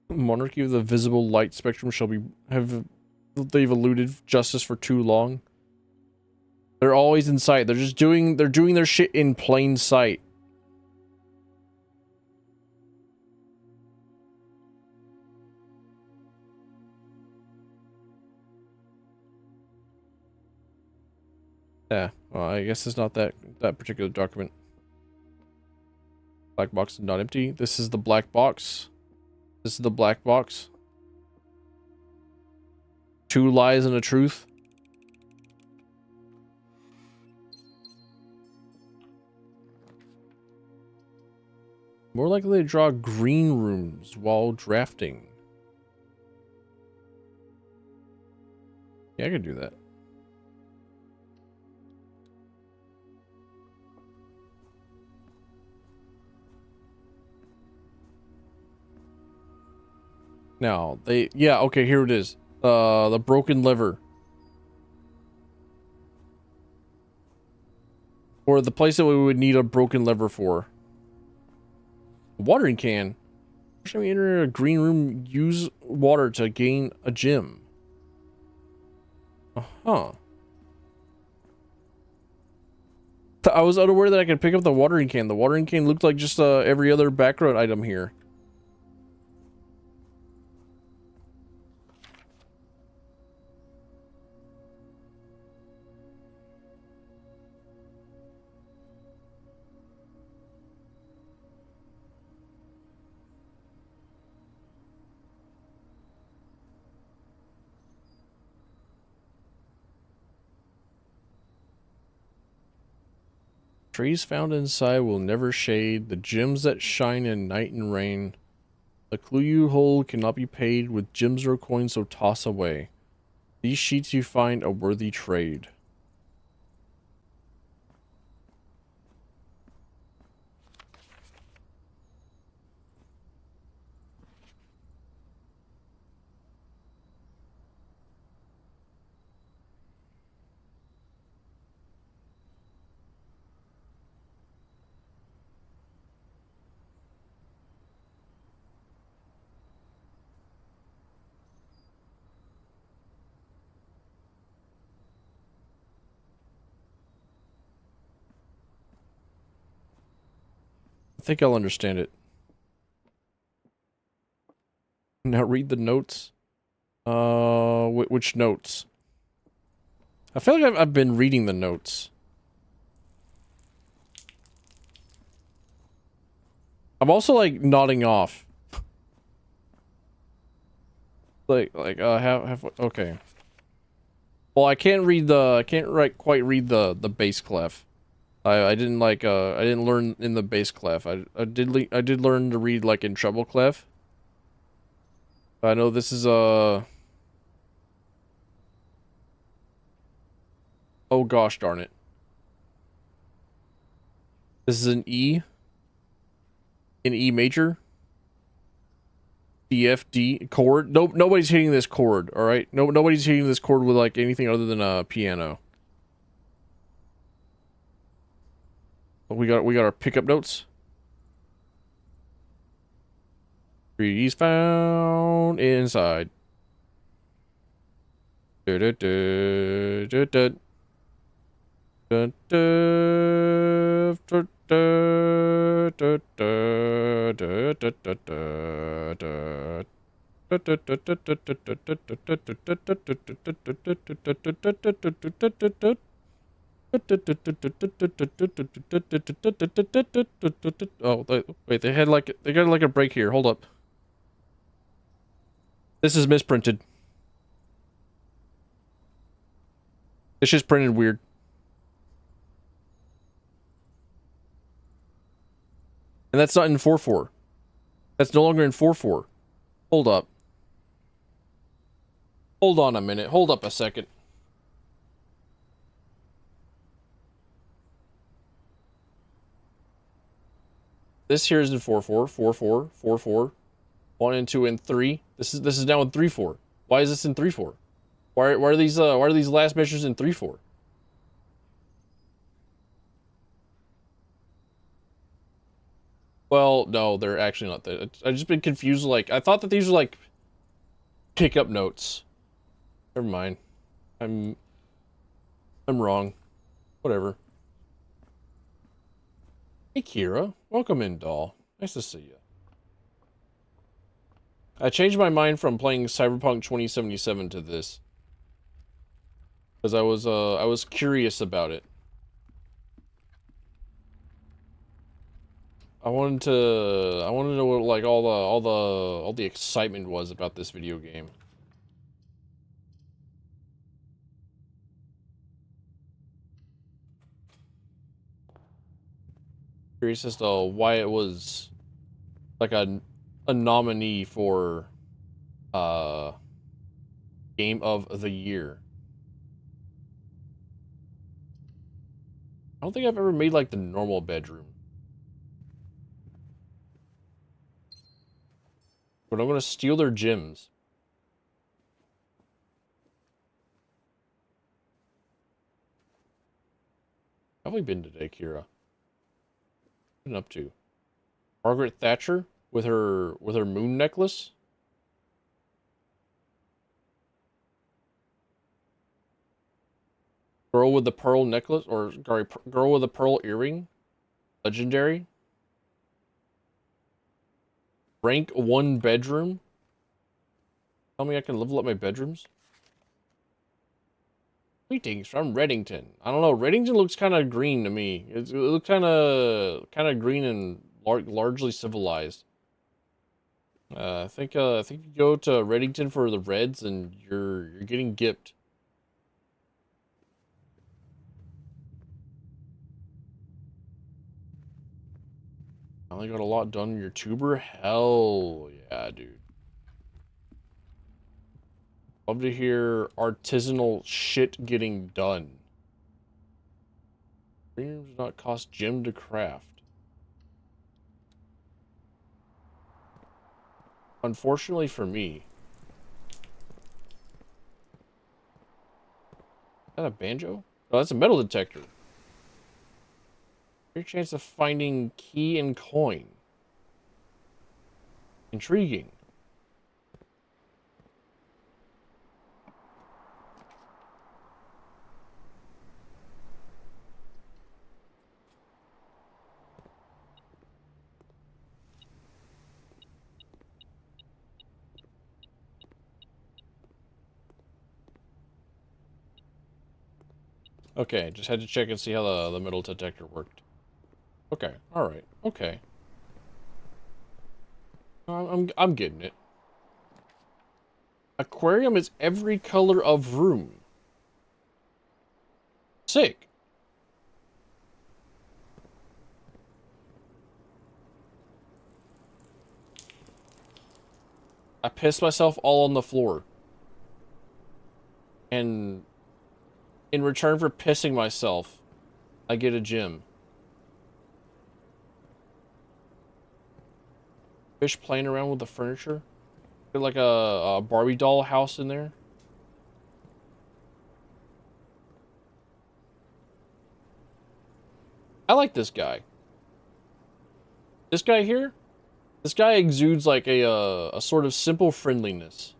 Monarchy of the visible light spectrum shall be they've eluded justice for too long. They're always in sight. They're doing their shit in plain sight. Yeah, well, I guess it's not that particular document. Black box is not empty. This is the black box. This is the black box. Two lies and a truth. More likely to draw green rooms while drafting. Yeah, I could do that. Now, yeah, okay, here it is. The broken lever. Or the place that we would need a broken lever for. A watering can. Should we enter a green room, use water to gain a gem? Uh-huh. I was unaware that I could pick up the watering can. The watering can looked like just every other background item here. Trees found inside will never shade. The gems that shine in night and rain. The clue you hold cannot be paid with gems or coins, so toss away. These sheets you find a worthy trade. I think I'll understand it. Now read the notes. Which notes? I feel like I've been reading the notes. I'm also like nodding off. have okay. Well, I can't quite read the bass clef. I didn't like I didn't learn in the bass clef. I did learn to read like in treble clef. I know this is oh gosh darn it. This is an E. An E major. D, F, D chord. Nope, nobody's hitting this chord, all right? Nobody's hitting this chord with like anything other than a piano. We got our pickup notes. Trees found inside. Oh, wait, they got like a break here. Hold up. This is misprinted. It's just printed weird. And that's not in 4.4. That's no longer in 4.4. Hold up. Hold on a minute. Hold up a second. This here is in 4.4, 4.4, 4.4, 1 and 2 and 3. This is now in 3.4. Why is this in 3.4? Why are these last measures in 3.4? Well, no, they're actually not there. I've just been confused. Like, I thought that these were like pickup notes. Never mind. I'm wrong. Whatever. Hey, Kira. Welcome in, doll. Nice to see you. I changed my mind from playing Cyberpunk 2077 to this. Because I was curious about it. I wanted to know what like all the excitement was about this video game. Curious as to why it was like a nominee for Game of the Year. I don't think I've ever made like the normal bedroom. But I'm gonna steal their gems. How have we been today, Kira? What been up to? Margaret Thatcher with her moon necklace? Girl with the pearl necklace, or sorry, girl with a pearl earring? Legendary? Rank 1 bedroom? Tell me I can level up my bedrooms? Greetings from Reddington. I don't know, Reddington looks kind of green to me. It looks kind of green and largely civilized. I think you go to Reddington for the Reds and you're getting gipped. Finally got a lot done in your tuber? Hell yeah, dude. Love to hear artisanal shit getting done. Premium does not cost gem to craft. Unfortunately for me. Is that a banjo? Oh, that's a metal detector. Your chance of finding key and coin. Intriguing. Okay, just had to check and see how the metal detector worked. Okay, alright, okay. I'm getting it. Aquarium is every color of room. Sick. I pissed myself all on the floor. And in return for pissing myself, I get a gem. Fish playing around with the furniture. Get like a Barbie doll house in there. I like this guy. This guy here, this guy exudes like a sort of simple friendliness.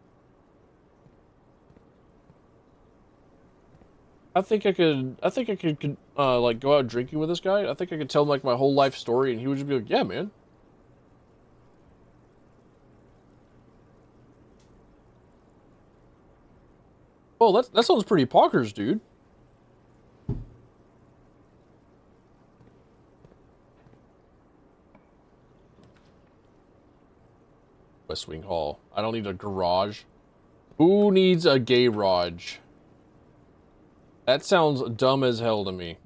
I think I could like go out drinking with this guy. I think I could tell him like my whole life story and he would just be like, yeah, man. Oh, that sounds pretty poggers, dude. West Wing Hall. I don't need a garage. Who needs a garage? That sounds dumb as hell to me.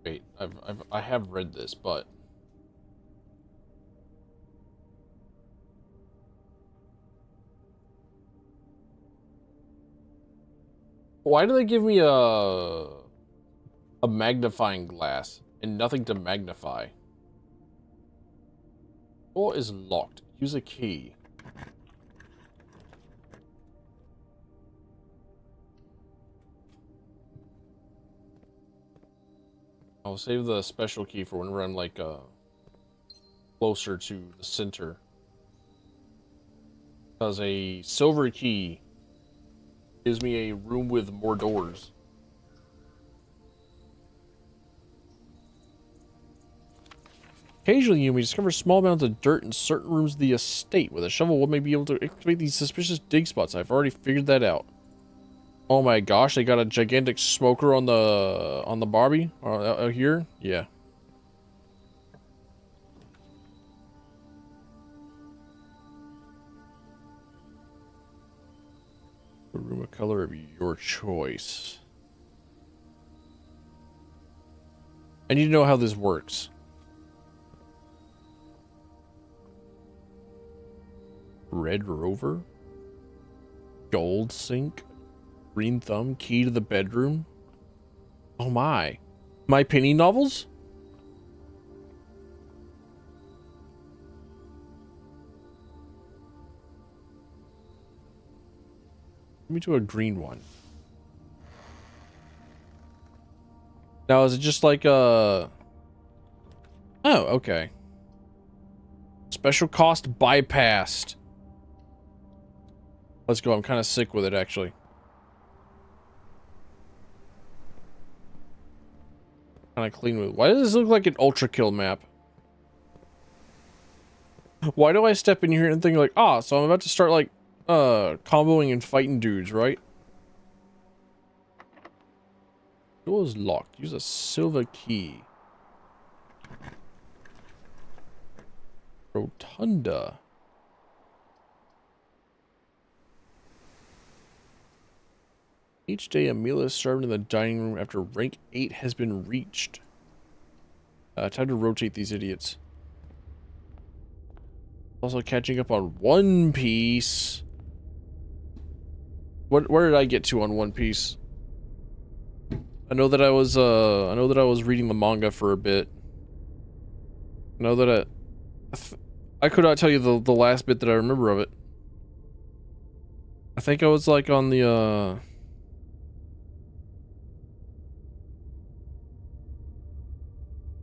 Wait, I have read this, but why do they give me a magnifying glass and nothing to magnify? Door is locked. Use a key. I'll save the special key for whenever I'm like closer to the center. Because a silver key gives me a room with more doors. Occasionally, you may discover small amounts of dirt in certain rooms of the estate. With a shovel, one may be able to excavate these suspicious dig spots. I've already figured that out. Oh my gosh, they got a gigantic smoker on the Barbie out here. Yeah. A room of color of your choice. I need to know how this works. Red Rover? Gold sink? Green thumb? Key to the bedroom? Oh my. My penny novels? Give me to a green one. Now, is it just like a... Oh, okay. Special cost bypassed. Let's go. I'm kind of sick with it, actually. Kind of clean with it. Why does this look like an ultra kill map? Why do I step in here and think like, ah, so I'm about to start like, comboing and fighting dudes, right? Door is locked. Use a silver key. Rotunda. Each day, a meal is served in the dining room after rank 8 has been reached. Time to rotate these idiots. Also catching up on One Piece. Where did I get to on One Piece? I know that I was reading the manga for a bit. I know that I could not tell you the last bit that I remember of it. I think I was like on the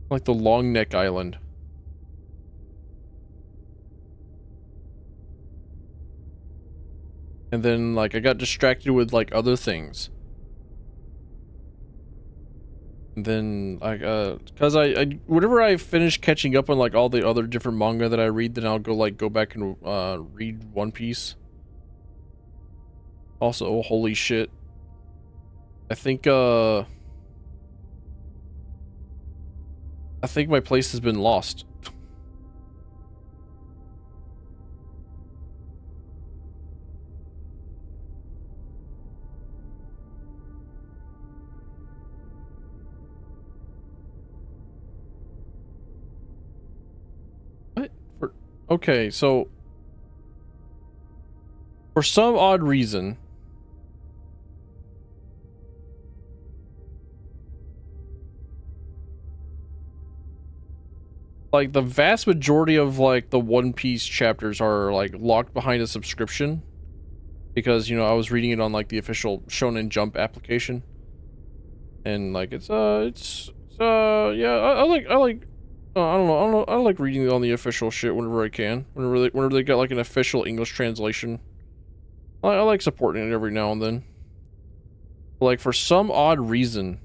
like the Long Neck Island. And then like I got distracted with like other things. And then cause I whenever I finish catching up on like all the other different manga that I read, then I'll go back and read One Piece. Also, oh, holy shit. I think my place has been lost. What? Okay, so for some odd reason, like the vast majority of like the One Piece chapters are like locked behind a subscription because, you know, I was reading it on like the official Shonen Jump application, and like it's yeah, I like I don't know, I like reading it on the official shit whenever I can, whenever they got like an official English translation. I like supporting it every now and then. But, like, for some odd reason,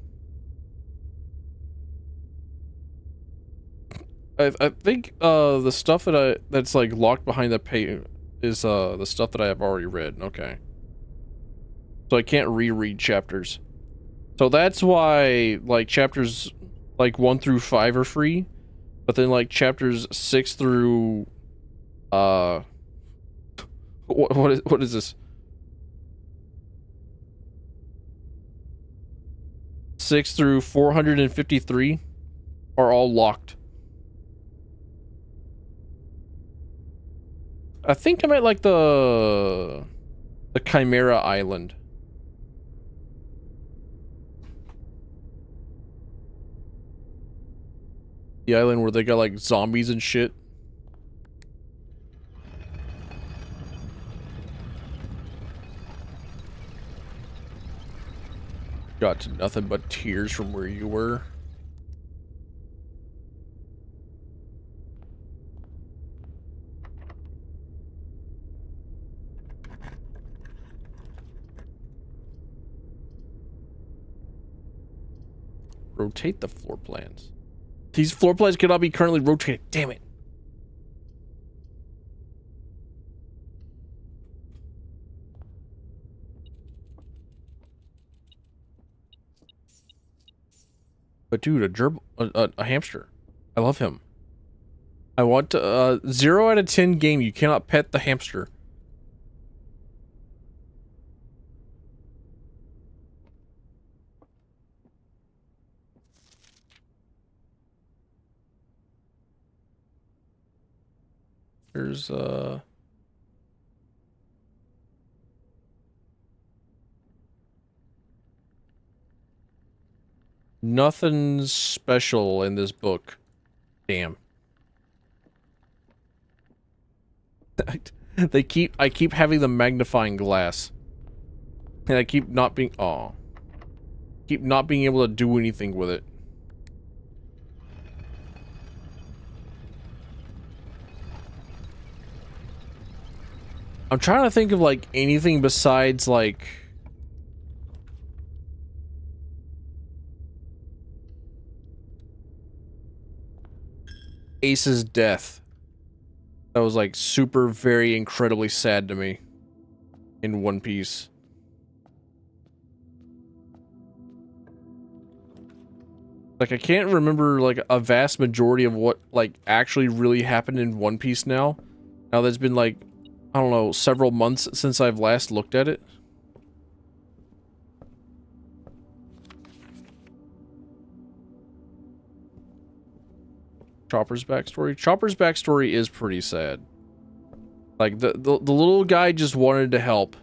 I think the stuff that's like locked behind the page is the stuff that I have already read. Okay, so I can't reread chapters. So that's why like chapters like 1 through 5 are free, but then like chapters 6 through what is this? 6 through 453 are all locked. I think I'm at like the Chimera Island. The island where they got like zombies and shit. Got nothing but tears from where you were. Rotate the floor plans. These floor plans cannot be currently rotated. Damn it. But dude, a hamster. I love him. I want to, 0 out of 10 game. You cannot pet the hamster. There's, nothing special in this book. Damn. I keep having the magnifying glass. And I keep not being, keep not being able to do anything with it. I'm trying to think of like anything besides like Ace's death. That was like super, very incredibly sad to me in One Piece. Like I can't remember like a vast majority of what like actually really happened in One Piece now. Now that's been like, I don't know, several months since I've last looked at it. Chopper's backstory. Chopper's backstory is pretty sad. Like the little guy just wanted to help.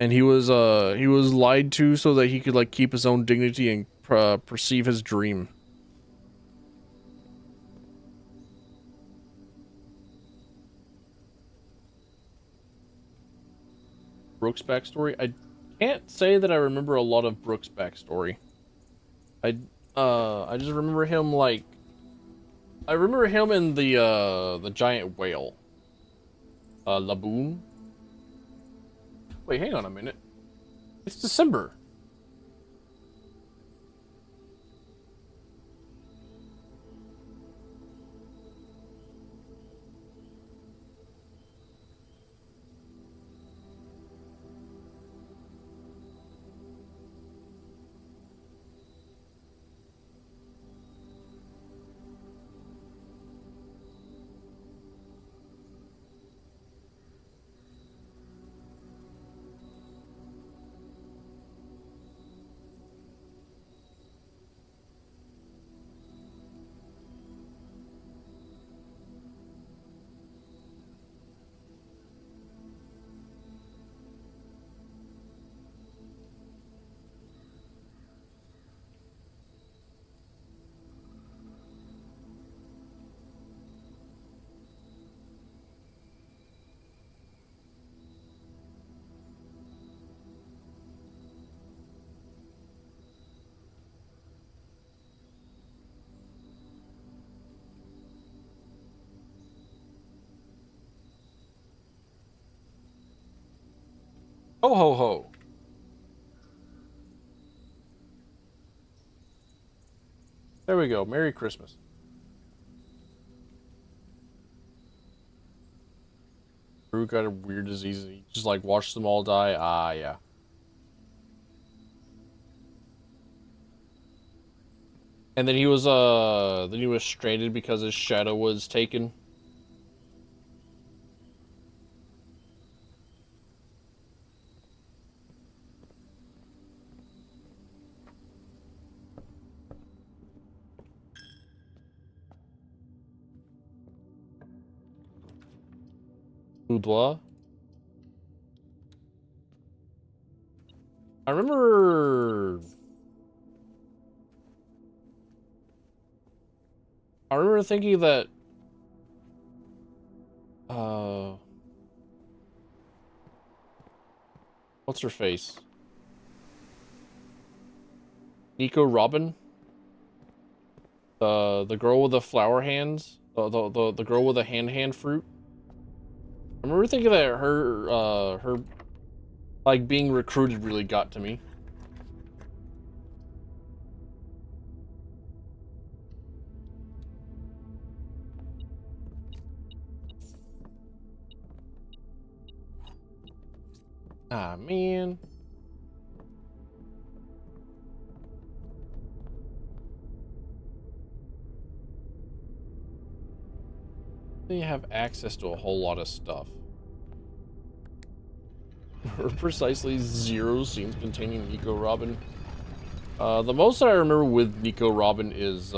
And he was lied to so that he could like keep his own dignity and perceive his dream. Brooks' backstory. I can't say that I remember a lot of Brooks' backstory. I just remember him like I remember him in the giant whale. Laboon. Wait, hang on a minute. It's December. Ho ho ho. There we go. Merry Christmas. Drew got a weird disease and he just like watched them all die. Ah, yeah. And then he was stranded because his shadow was taken. Boudoir. I remember thinking that what's her face? Nico Robin? The girl with the flower hands? The girl with the hand fruit? I remember thinking that her like being recruited really got to me. Ah, man. You have access to a whole lot of stuff. Or precisely 0 scenes containing Nico Robin. The most that I remember with Nico Robin is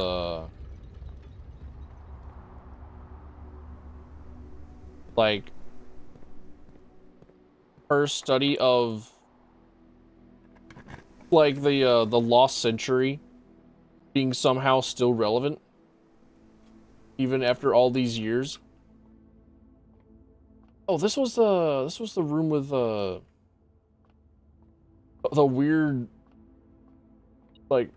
like her study of like the lost century being somehow still relevant even after all these years. Oh, this was the room with the weird like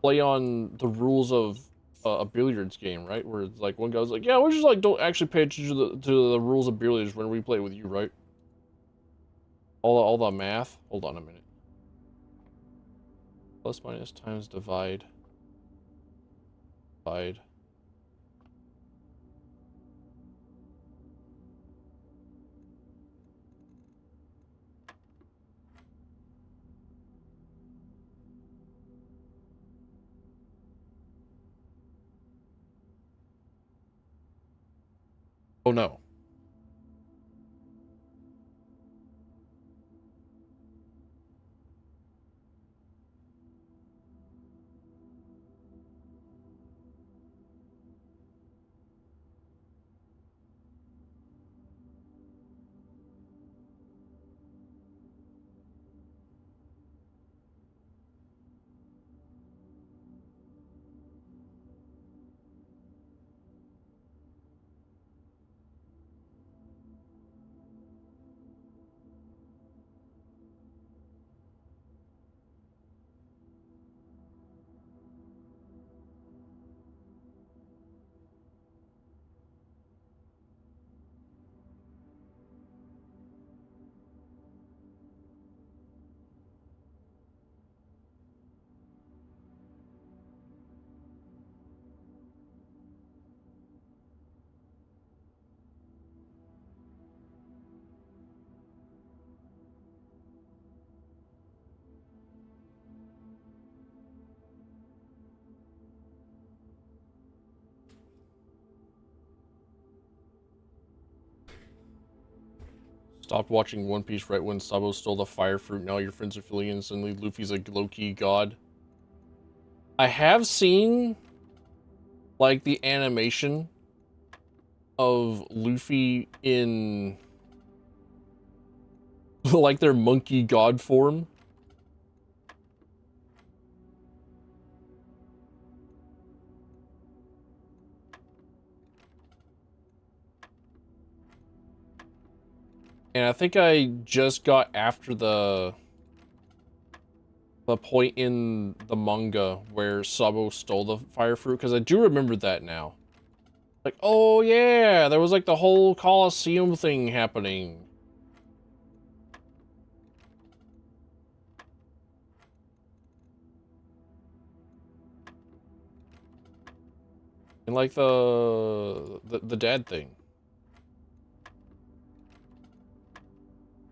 play on the rules of a billiards game, right? Where it's like one guy was like, "Yeah, we just like don't actually pay attention to the rules of billiards when we play with you, right?" All the math. Hold on a minute. Plus minus times divide. Divide. Oh no. Stopped watching One Piece right when Sabo stole the fire fruit. Now your friends are feeling and suddenly Luffy's a low-key god. I have seen like the animation of Luffy in like their monkey god form. And I think I just got after the point in the manga where Sabo stole the fire fruit, because I do remember that now. Like, oh yeah, there was like the whole Colosseum thing happening. And like the dad thing.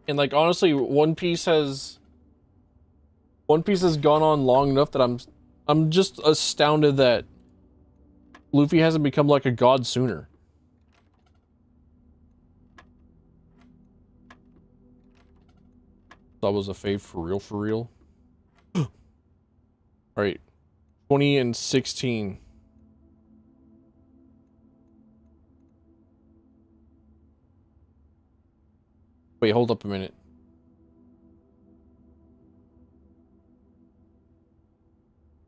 And like honestly, One Piece has gone on long enough that I'm just astounded that Luffy hasn't become like a god sooner. That was a fave for real, for real. Alright. 20 and 16. Wait, hold up a minute.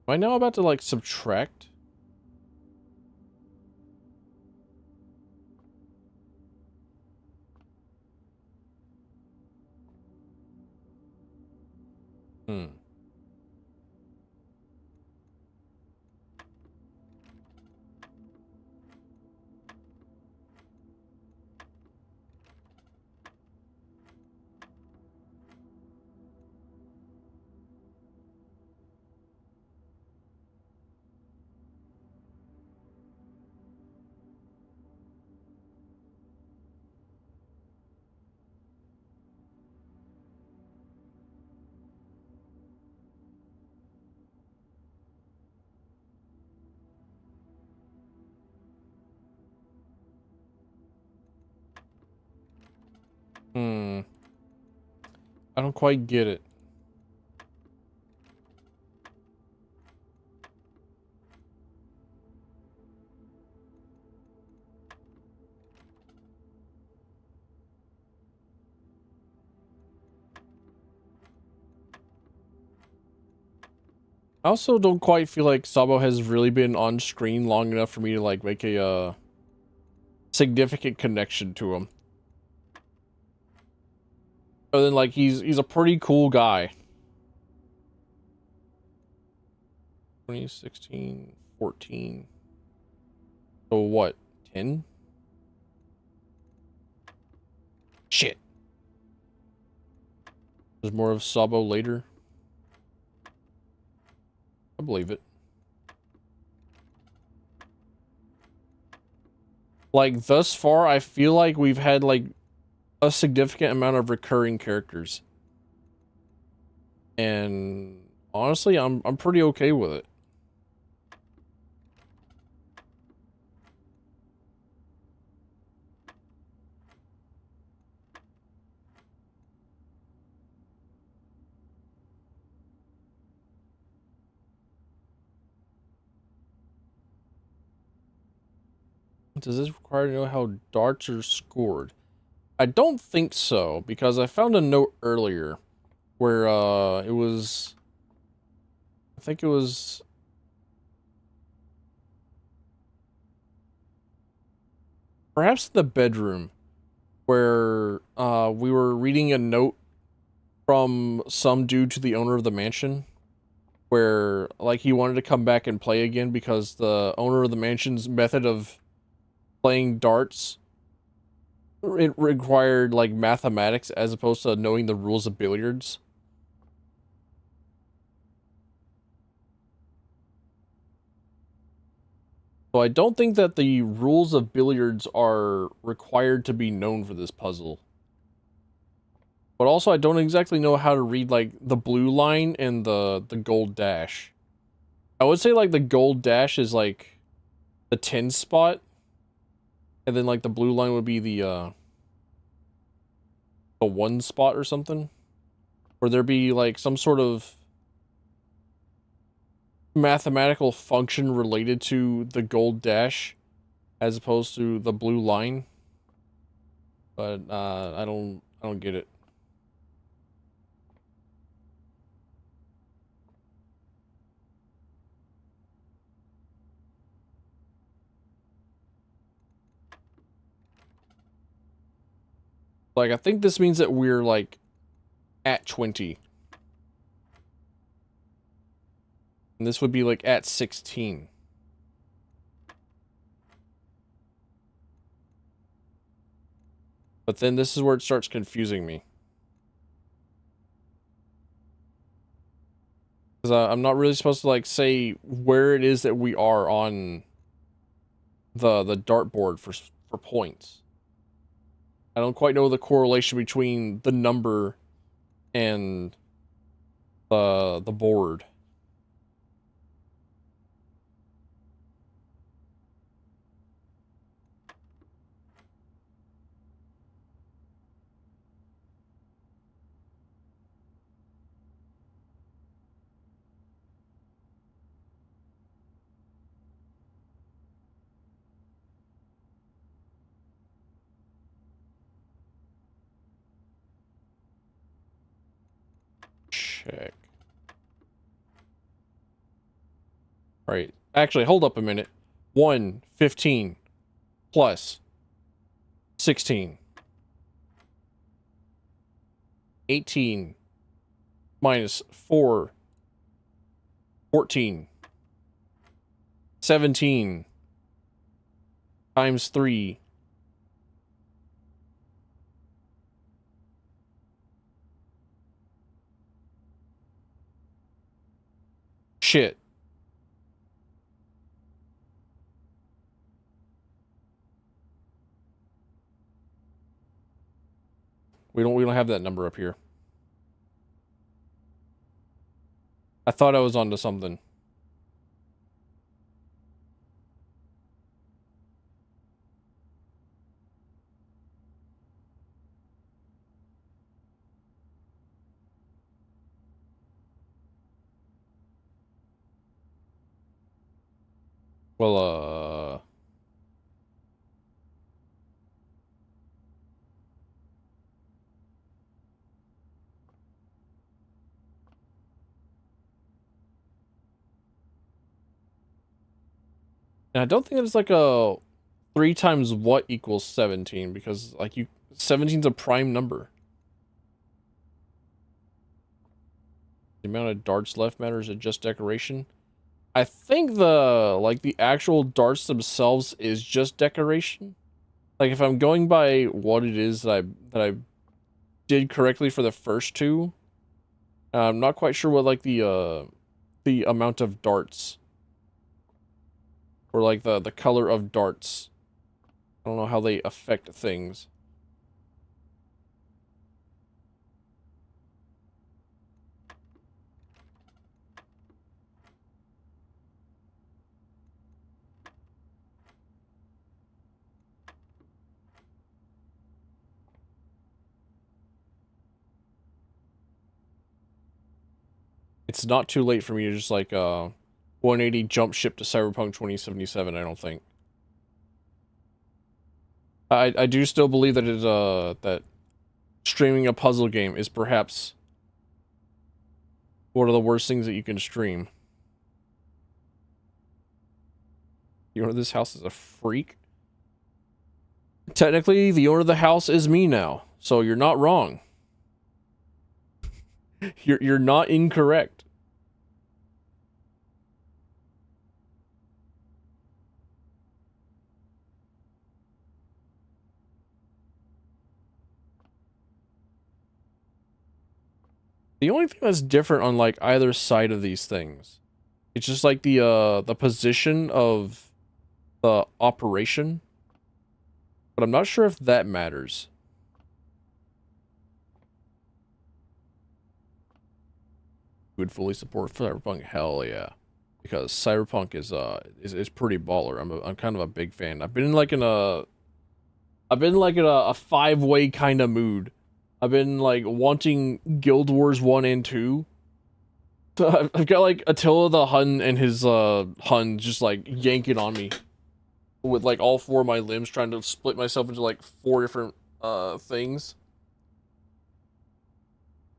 Am I now about to like subtract? Hmm. Hmm. I don't quite get it. I also don't quite feel like Sabo has really been on screen long enough for me to like make a significant connection to him. Other than like he's a pretty cool guy. 2016, 14. So what? 10? Shit. There's more of Sabo later. I believe it. Like thus far, I feel like we've had like a significant amount of recurring characters. And honestly, I'm pretty okay with it. Does this require to know how darts are scored? I don't think so, because I found a note earlier where it was, I think it was perhaps the bedroom where we were reading a note from some dude to the owner of the mansion where like he wanted to come back and play again because the owner of the mansion's method of playing darts, it required like mathematics as opposed to knowing the rules of billiards. So I don't think that the rules of billiards are required to be known for this puzzle. But also I don't exactly know how to read like the blue line and the gold dash. I would say like the gold dash is like the 10 spot. And then like the blue line would be the a one spot or something, where there be like some sort of mathematical function related to the gold dash as opposed to the blue line. But I don't get it. Like, I think this means that we're like at 20. And this would be like at 16. But then this is where it starts confusing me. Because I'm not really supposed to like say where it is that we are on the dartboard for points. I don't quite know the correlation between the number and the board. Check. Right. Actually, hold up a minute. 115 plus 16. 18 minus 4. 14. 17 times 3. Shit. We don't have that number up here. I thought I was onto something. Well, and I don't think it's like a 3 times what equals 17, because like 17's a prime number. The amount of darts left matters, it just decoration. I think the actual darts themselves is just decoration. Like if I'm going by what it is that I did correctly for the first two, I'm not quite sure what like the amount of darts or like the color of darts. I don't know how they affect things. It's not too late for me to just like 180 jump ship to Cyberpunk 2077, I don't think. I do still believe that it that streaming a puzzle game is perhaps one of the worst things that you can stream. The owner of this house is a freak. Technically, the owner of the house is me now, so you're not wrong. You're not incorrect. The only thing that's different on like either side of these things, it's just like the position of the operation. But I'm not sure if that matters. Would fully support Cyberpunk? Hell yeah, because Cyberpunk is pretty baller. I'm kind of a big fan. I've been in like in a 5-way kind of mood I've been like wanting Guild Wars 1 and 2. So I've got like Attila the Hun and his Hun just like yanking on me with like all four of my limbs, trying to split myself into like 4 different things.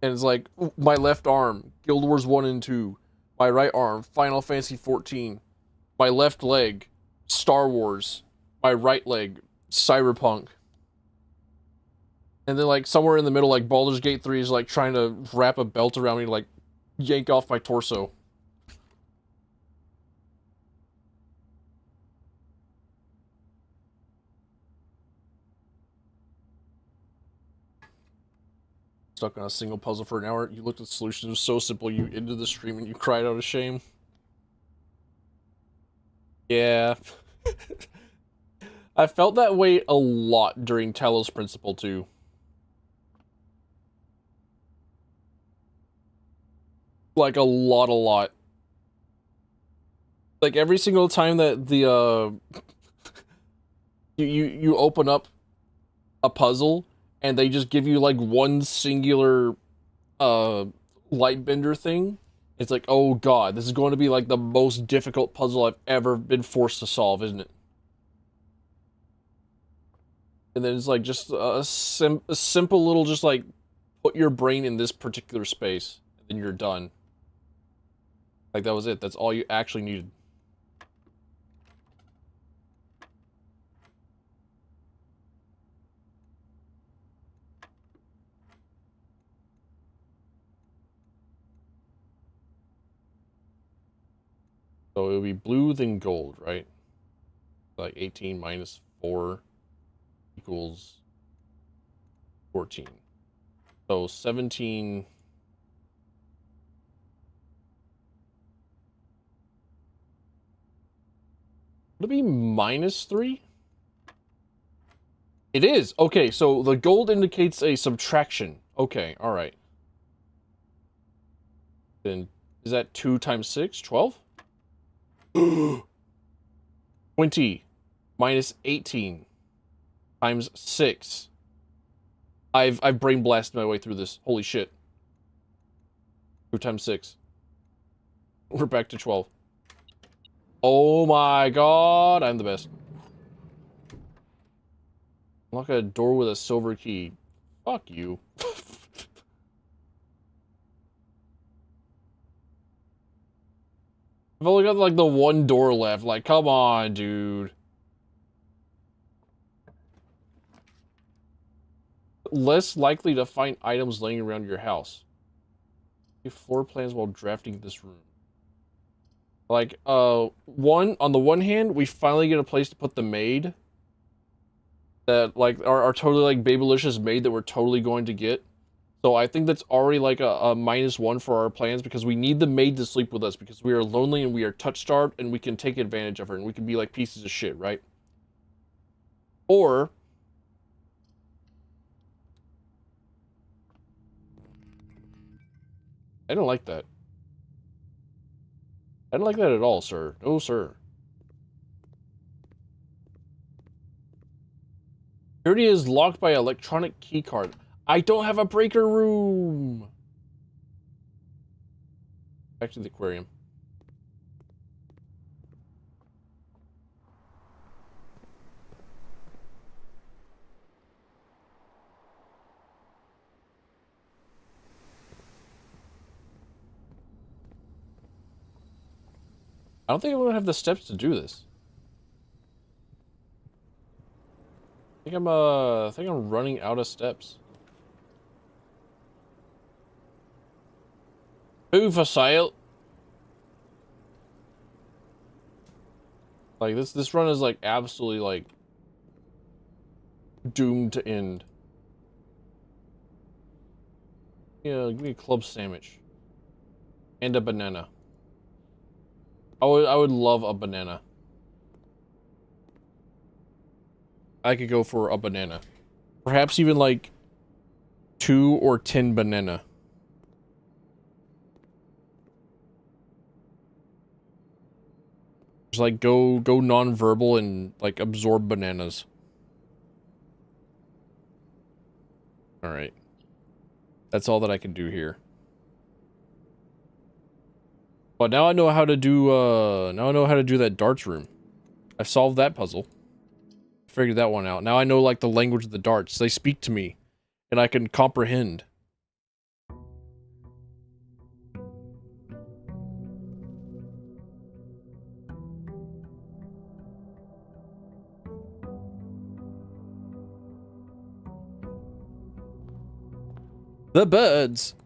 And it's like my left arm, Guild Wars 1 and 2. My right arm, Final Fantasy 14. My left leg, Star Wars. My right leg, Cyberpunk. And then like somewhere in the middle, like Baldur's Gate 3 is like trying to wrap a belt around me to like yank off my torso. Stuck on a single puzzle for an hour. You looked at the solution. It was so simple. You ended the stream and you cried out of shame. Yeah. I felt that way a lot during Talos Principle too. Like a lot. Like every single time that the you open up a puzzle and they just give you like one singular light bender thing, it's like, oh god, this is going to be like the most difficult puzzle I've ever been forced to solve, isn't it? And then it's like just a simple little, just like put your brain in this particular space and then you're done. Like that was it. That's all you actually needed. So it would be blue then gold, right? Like 18 minus 4 equals 14. So 17. Would it be minus 3? It is. Okay, so the gold indicates a subtraction. Okay, alright. Then is that 2 times 6? 12? 20 minus 18 times 6. I've brain blasted my way through this. Holy shit. 2 times 6. We're back to 12. Oh my god, I'm the best. Unlock a door with a silver key. Fuck you. I've only got like the one door left. Like, come on, dude. Less likely to find items laying around your house. Give floor plans while drafting this room. Like, on the one hand, we finally get a place to put the maid. That, like, our totally, like, babylicious maid that we're totally going to get. So I think that's already, like, a -1 for our plans, because we need the maid to sleep with us, because we are lonely and we are touch-starved, and we can take advantage of her, and we can be, like, pieces of shit, right? Or... I don't like that. I don't like that at all, sir. No, sir. Security is locked by electronic keycard. I don't have a breaker room! Back to the aquarium. I don't think I'm gonna have the steps to do this. I think I'm running out of steps. Food for sale. Like this run is like absolutely like doomed to end. Yeah, give me a club sandwich. And a banana. I would love a banana. I could go for a banana. Perhaps even like 2 or 10 banana. Just like go non-verbal and like absorb bananas. All right. That's all that I can do here. But now I know how to do, that darts room. I've solved that puzzle. Figured that one out. Now I know, like, the language of the darts. They speak to me. And I can comprehend. The birds!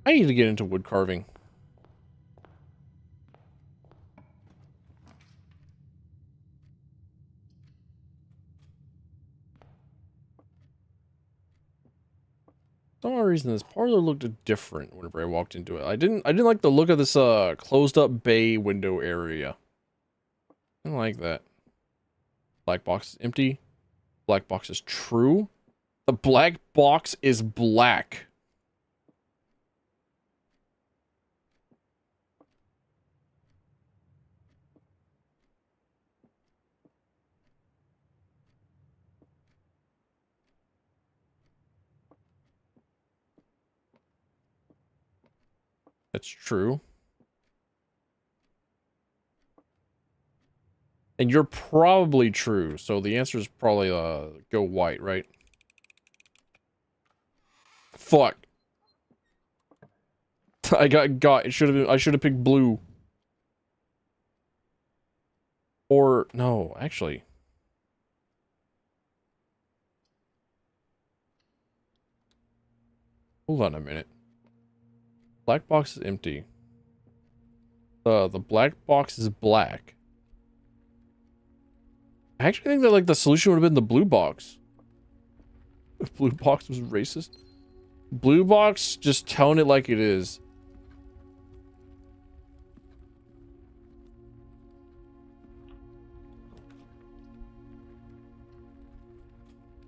I need to get into wood carving. For some reason this parlor looked different whenever I walked into it. I didn't like the look of this closed up bay window area. I don't like that. Black box is empty. Black box is true. The black box is black. That's true. And you're probably true, so the answer is probably go white, right? Fuck. I got it should have been, I should have picked blue. Or no, actually. Hold on a minute. Black box is empty. The black box is black. I actually think that, like, the solution would have been the blue box. If blue box was racist. Blue box, just telling it like it is.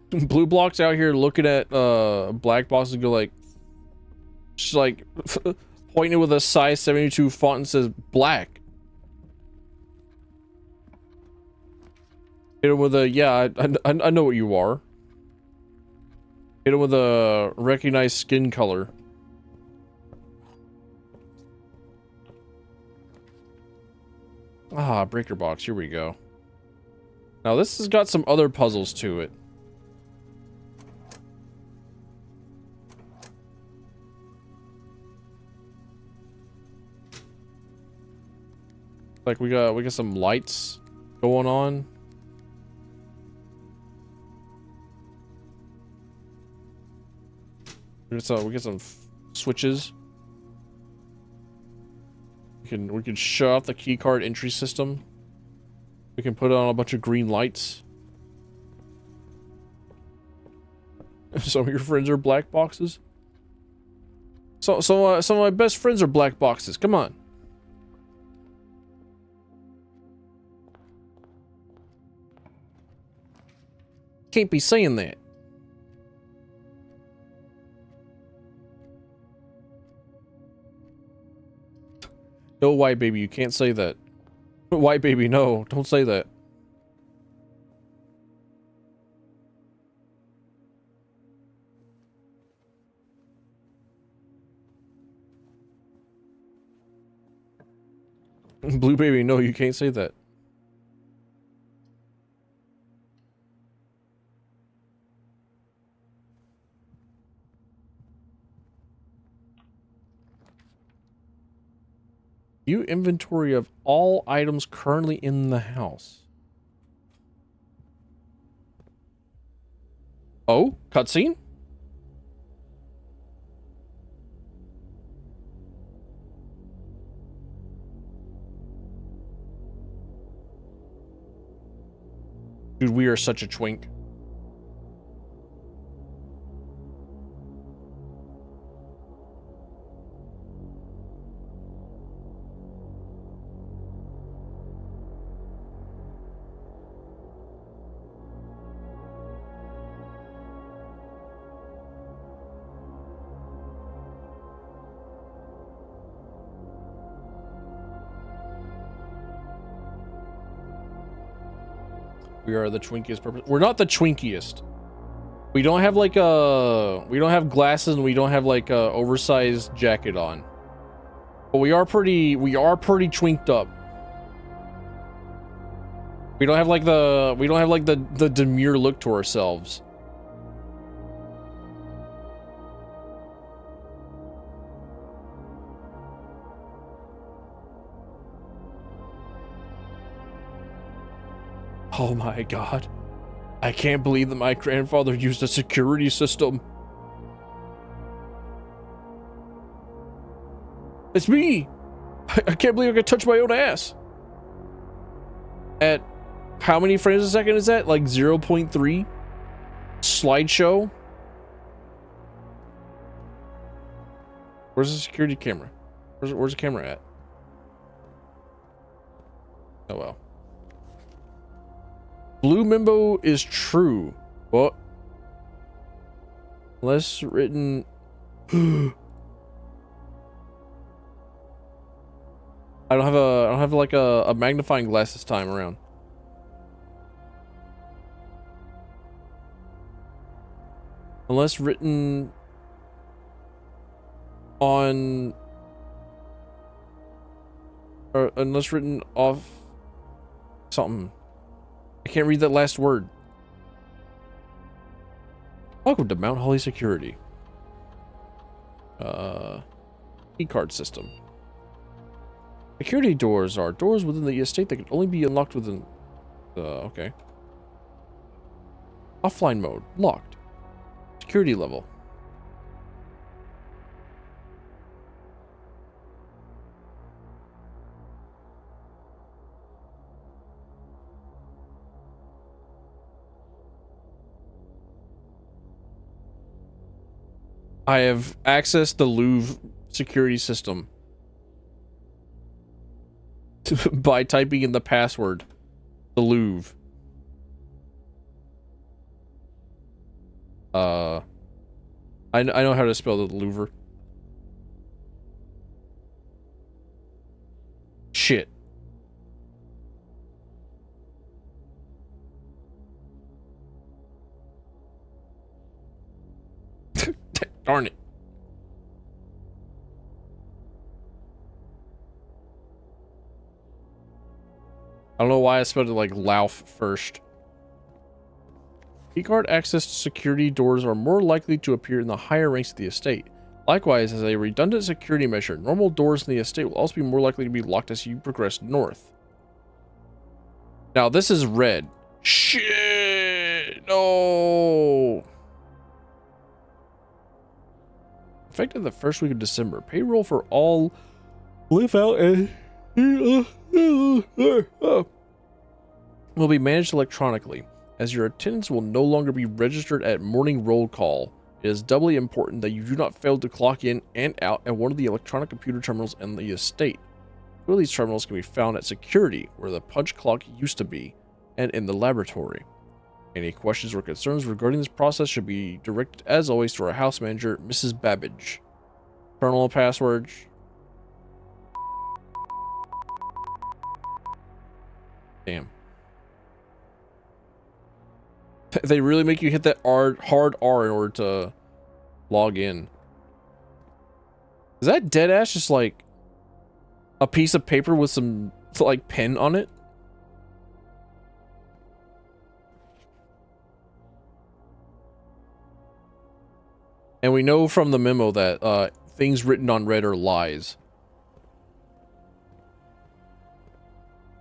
Blue blocks out here looking at black boxes and go like, just like pointing with a size 72 font and says black. Hit him with a, yeah, I know what you are. Hit him with a recognized skin color. Ah, breaker box, here we go. Now this has got some other puzzles to it. Like we got some lights going on. We get some switches. We can shut off the keycard entry system. We can put on a bunch of green lights. Some of your friends are black boxes. So some of my best friends are black boxes. Come on. Can't be saying that. No, white baby, you can't say that. White baby, no, don't say that. Blue baby, no, you can't say that. View inventory of all items currently in the house. Oh, cutscene? Dude, we are such a twink. We are the twinkiest purpose. We're not the twinkiest. We don't have like we don't have glasses and we don't have like a oversized jacket on. But we are pretty twinked up. We don't have like the demure look to ourselves. Oh my god. I can't believe that my grandfather used a security system. It's me! I can't believe I could touch my own ass. At how many frames a second is that? Like 0.3? Slideshow? Where's the security camera? Where's the camera at? Oh well. Blue Mimbo is true. What? Less written. I don't have like a magnifying glass this time around. Unless written on, or unless written off something. I can't read that last word. Welcome to Mount Holly Security. E-card system. Security doors are doors within the estate that can only be unlocked within... okay. Offline mode. Locked. Security level. I have accessed the Louvre security system by typing in the password, the Louvre. I know how to spell the Louvre. Shit. Darn it. I don't know why I spelled it like Lauf first. Keycard access to security doors are more likely to appear in the higher ranks of the estate. Likewise, as a redundant security measure, normal doors in the estate will also be more likely to be locked as you progress north. Now, this is red. Shit! No! Effective the first week of December, payroll for all live out and will be managed electronically, as your attendance will no longer be registered at morning roll call. It is doubly important that you do not fail to clock in and out at one of the electronic computer terminals in the estate. Two of these terminals can be found at security, where the punch clock used to be, and in the laboratory. Any questions or concerns regarding this process should be directed, as always, to our house manager, Mrs. Babbage. Terminal password. Damn. They really make you hit that hard R in order to log in. Is that deadass just like a piece of paper with some like pen on it? And we know from the memo that things written on red are lies.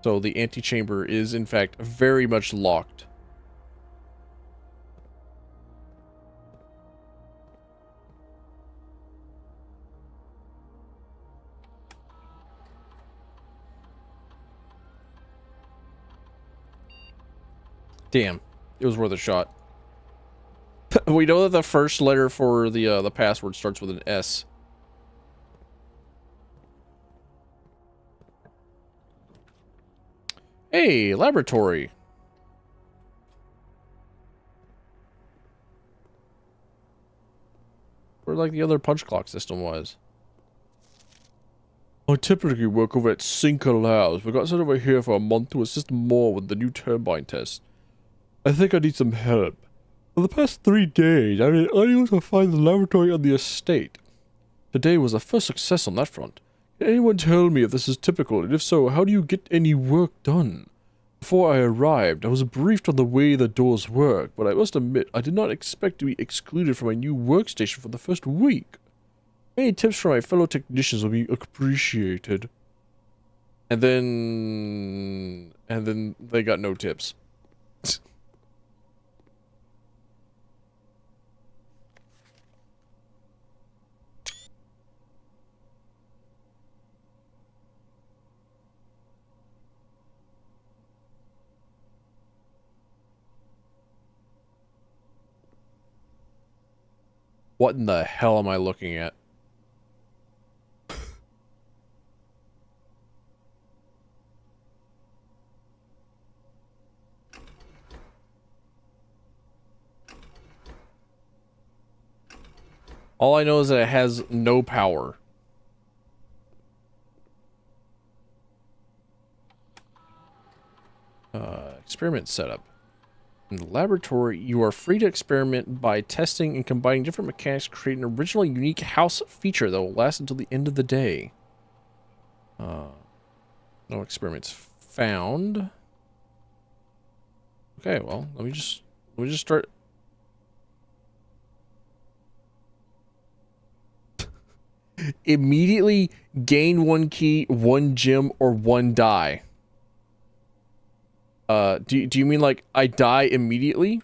So the antechamber is in fact very much locked. Damn, it was worth a shot. We know that the first letter for the password starts with an S. Hey, laboratory. Where like the other punch clock system was. I typically work over at Cinco Labs, but got sent over here for a month to assist more with the new turbine test. I think I need some help. For the past 3 days, I've been unable to find the laboratory on the estate. Today was a first success on that front. Can anyone tell me if this is typical, and if so, how do you get any work done? Before I arrived, I was briefed on the way the doors work, but I must admit I did not expect to be excluded from my new workstation for the first week. Any tips from my fellow technicians will be appreciated. And then they got no tips. What in the hell am I looking at? All I know is that it has no power. Experiment setup. In the laboratory, you are free to experiment by testing and combining different mechanics to create an original unique house feature that will last until the end of the day. No experiments found. Okay, well, let me just start. Immediately gain 1 key, 1 gem, or 1 die. Do you mean like I die immediately?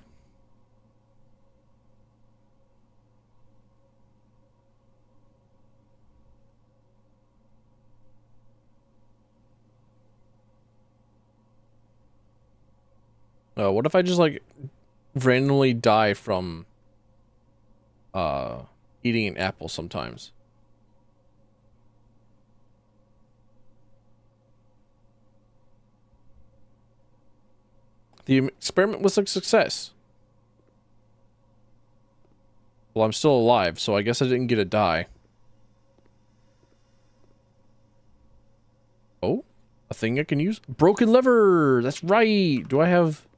What if I just like randomly die from eating an apple sometimes? The experiment was a success. Well, I'm still alive, so I guess I didn't get a die. Oh, a thing I can use? Broken lever! That's right! Do I have...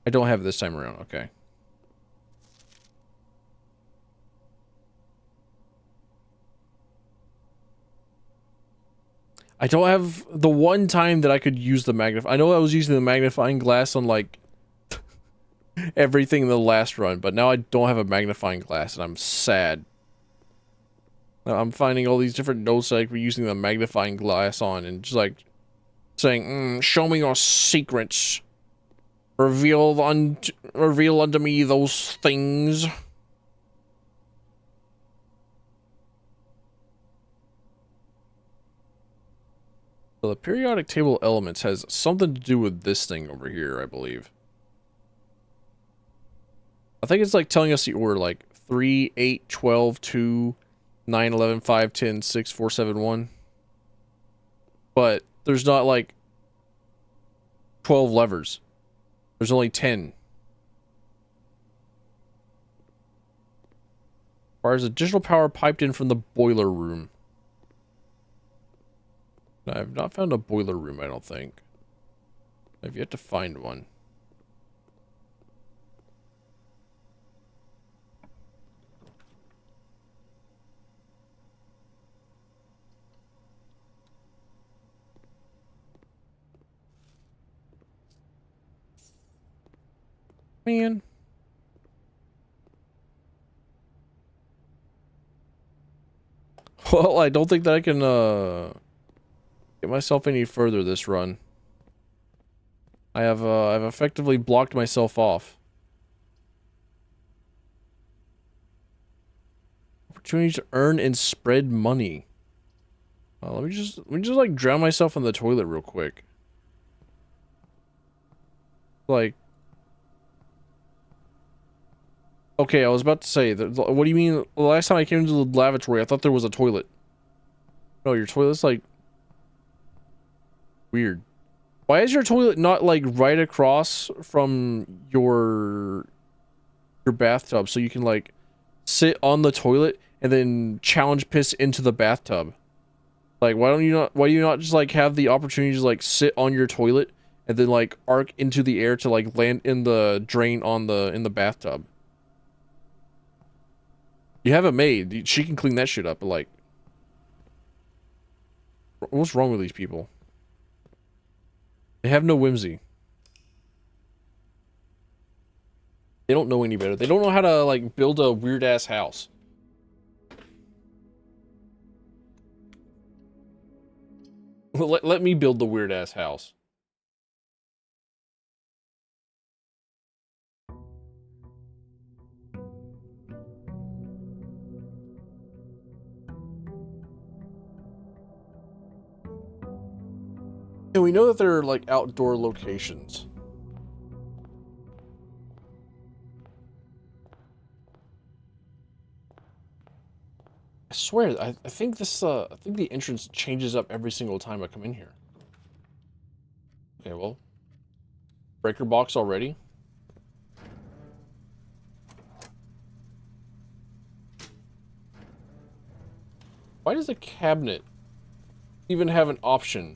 I don't have it this time around, okay. I don't have the one time that I could use the magnifying. I know I was using the magnifying glass on like everything in the last run, but now I don't have a magnifying glass and I'm sad. Now I'm finding all these different notes that I could be using the magnifying glass on and just like saying, show me your secrets. Reveal unto me those things. So the periodic table of elements has something to do with this thing over here, I believe. I think it's like telling us the order, like 3, 8, 12, 2, 9, 11, 5, 10, 6, 4, 7, 1. But there's not like 12 levers. There's only 10. Requires additional power piped in from the boiler room. I've not found a boiler room, I don't think. I've yet to find one. Man. Well, I don't think that I can, get myself any further this run. I've effectively blocked myself off. Opportunity to earn and spread money. Let me just like drown myself in the toilet real quick. Like, okay, I was about to say that. What do you mean? The last time I came into the lavatory, I thought there was a toilet. No, your toilet's like weird. Why is your toilet not like right across from your bathtub so you can like sit on the toilet and then challenge piss into the bathtub? Like, why do you not just like have the opportunity to like sit on your toilet and then like arc into the air to like land in the drain on in the bathtub? You have a maid. She can clean that shit up, but like... What's wrong with these people? They have no whimsy. They don't know any better. They don't know how to, like, build a weird-ass house. Let me build the weird-ass house. And we know that there are, like, outdoor locations. I swear, I think this, I think the entrance changes up every single time I come in here. Okay, well. Breaker box already? Why does a cabinet even have an option?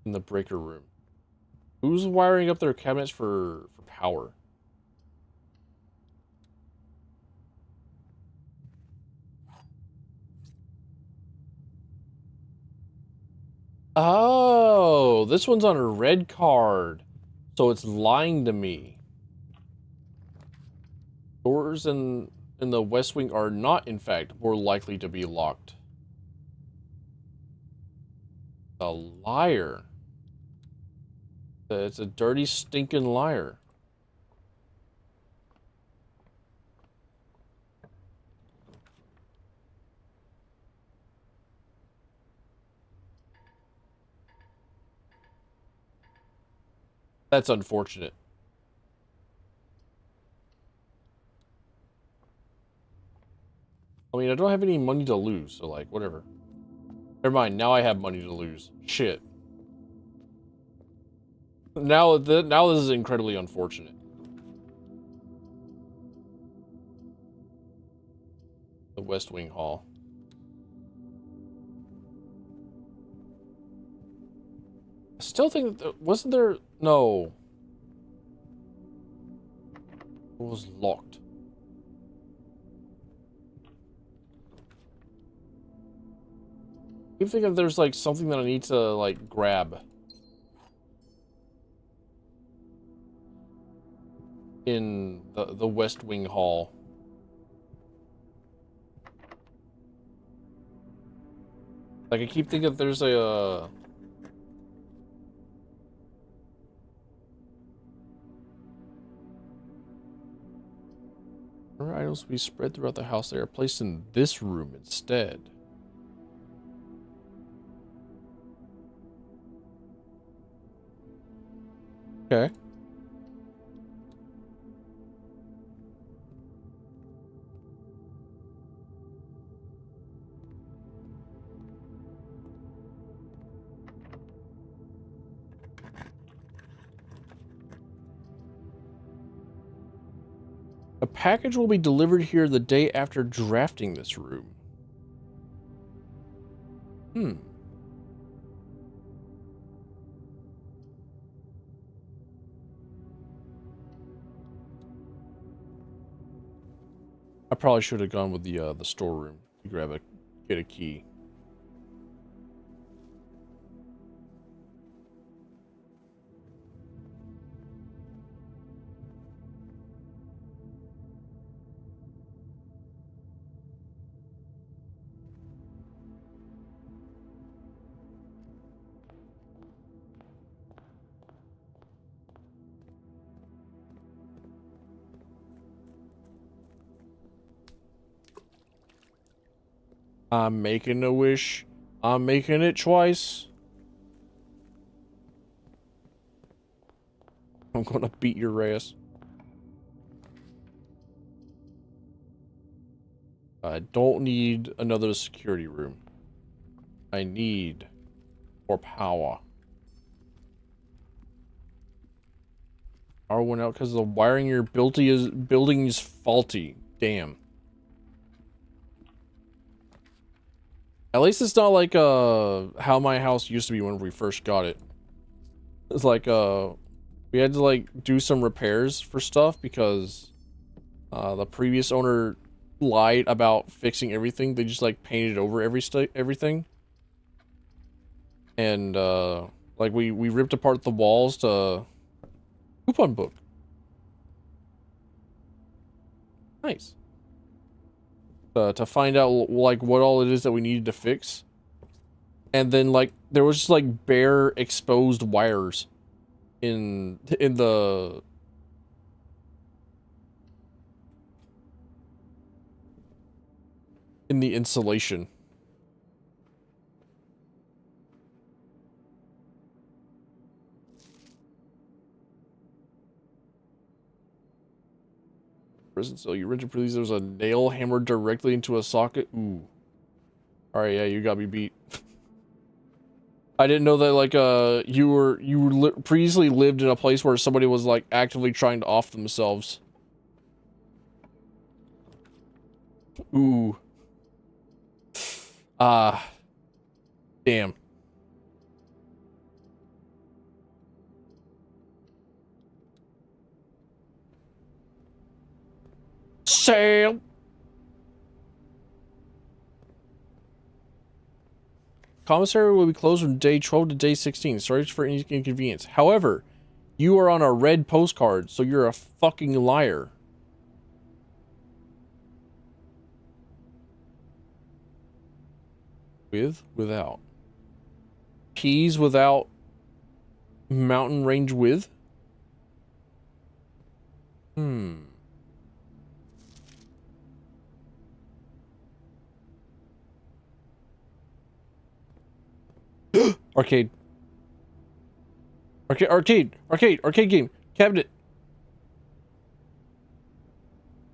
In the breaker room. Who's wiring up their cabinets for power? Oh, this one's on a red card. So it's lying to me. Doors in the West Wing are not, in fact, more likely to be locked. A liar. It's a dirty, stinking liar. That's unfortunate. I mean, I don't have any money to lose, so, like, whatever. Never mind, now I have money to lose. Shit. Now this is incredibly unfortunate. The West Wing Hall. I still think that wasn't there... No. It was locked. I keep thinking there's, like, something that I need to, like, grab. In the West Wing Hall. Like, I keep thinking there's a... items will be spread throughout the house. They are placed in this room instead. Okay. A package will be delivered here the day after drafting this room. I probably should have gone with the storeroom to get a key. I'm making a wish. I'm making it twice. I'm gonna beat your ass. I don't need another security room. I need more power. Power went out because the wiring in your building is faulty. Damn. At least it's not like how my house used to be when we first got it. It's like we had to like do some repairs for stuff because the previous owner lied about fixing everything. They just like painted over everything. And like we ripped apart the walls to coupon book. Nice. To find out like what all it is that we needed to fix. And then like there was just like bare exposed wires in the insulation. Prison cell. You rented police. There was a nail hammered directly into a socket. Ooh. All right, yeah, you got me beat. I didn't know that like you previously lived in a place where somebody was like actively trying to off themselves. Ooh. Ah. Damn. Sam. Commissary will be closed from day 12 to day 16. Sorry for any inconvenience. However, you are on a red postcard, so you're a fucking liar. Without. Peas without mountain range with? Arcade. Arcade game. Cabinet.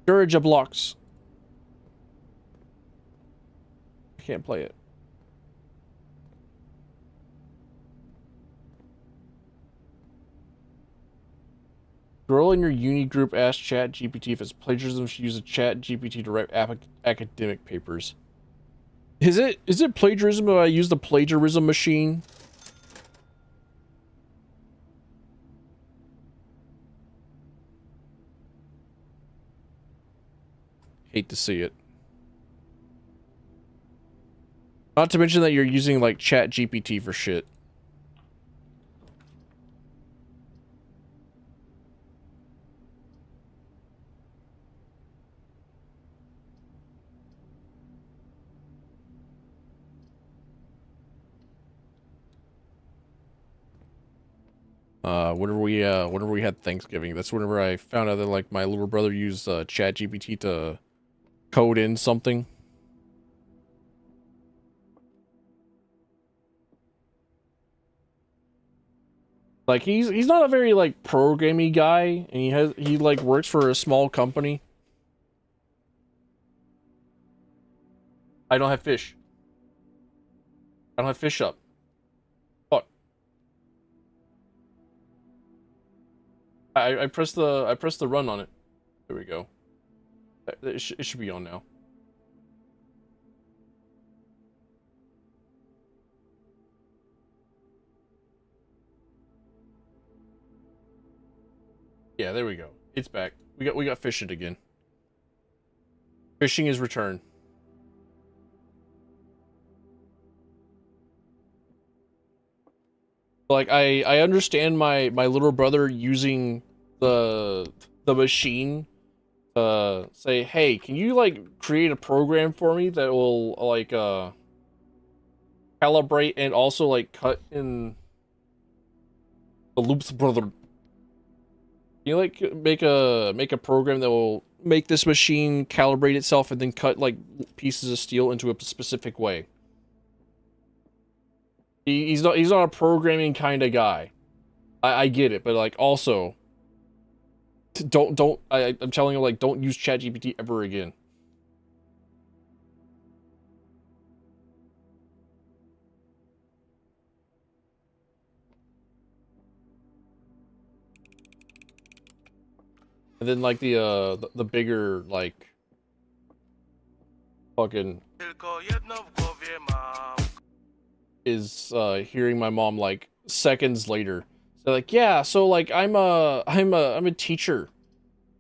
Storage of blocks. I can't play it. Girl in your uni group asked Chat GPT if it's plagiarism. She used a Chat GPT to write academic papers. Is it plagiarism if I use the plagiarism machine? Hate to see it. Not to mention that you're using like Chat GPT for shit. Whenever we had Thanksgiving, that's whenever I found out that like my little brother used Chat GPT to code in something. Like he's not a very like programmy guy, and he like works for a small company. I don't have fish. I don't have fish up. Fuck. I pressed the run on it. There we go. It should be on now. Yeah, there we go. It's back. We got fishing again. Fishing is returned. Like I understand my little brother using the machine to say, hey, can you like create a program for me that will like calibrate and also like cut in the loops, brother. Can you like make a program that will make this machine calibrate itself and then cut like pieces of steel into a specific way? He's not a programming kind of guy. I get it, but like also I'm telling you, like, don't use ChatGPT ever again. And then like the bigger like fucking is hearing my mom like seconds later. So like, yeah, so like I'm a teacher,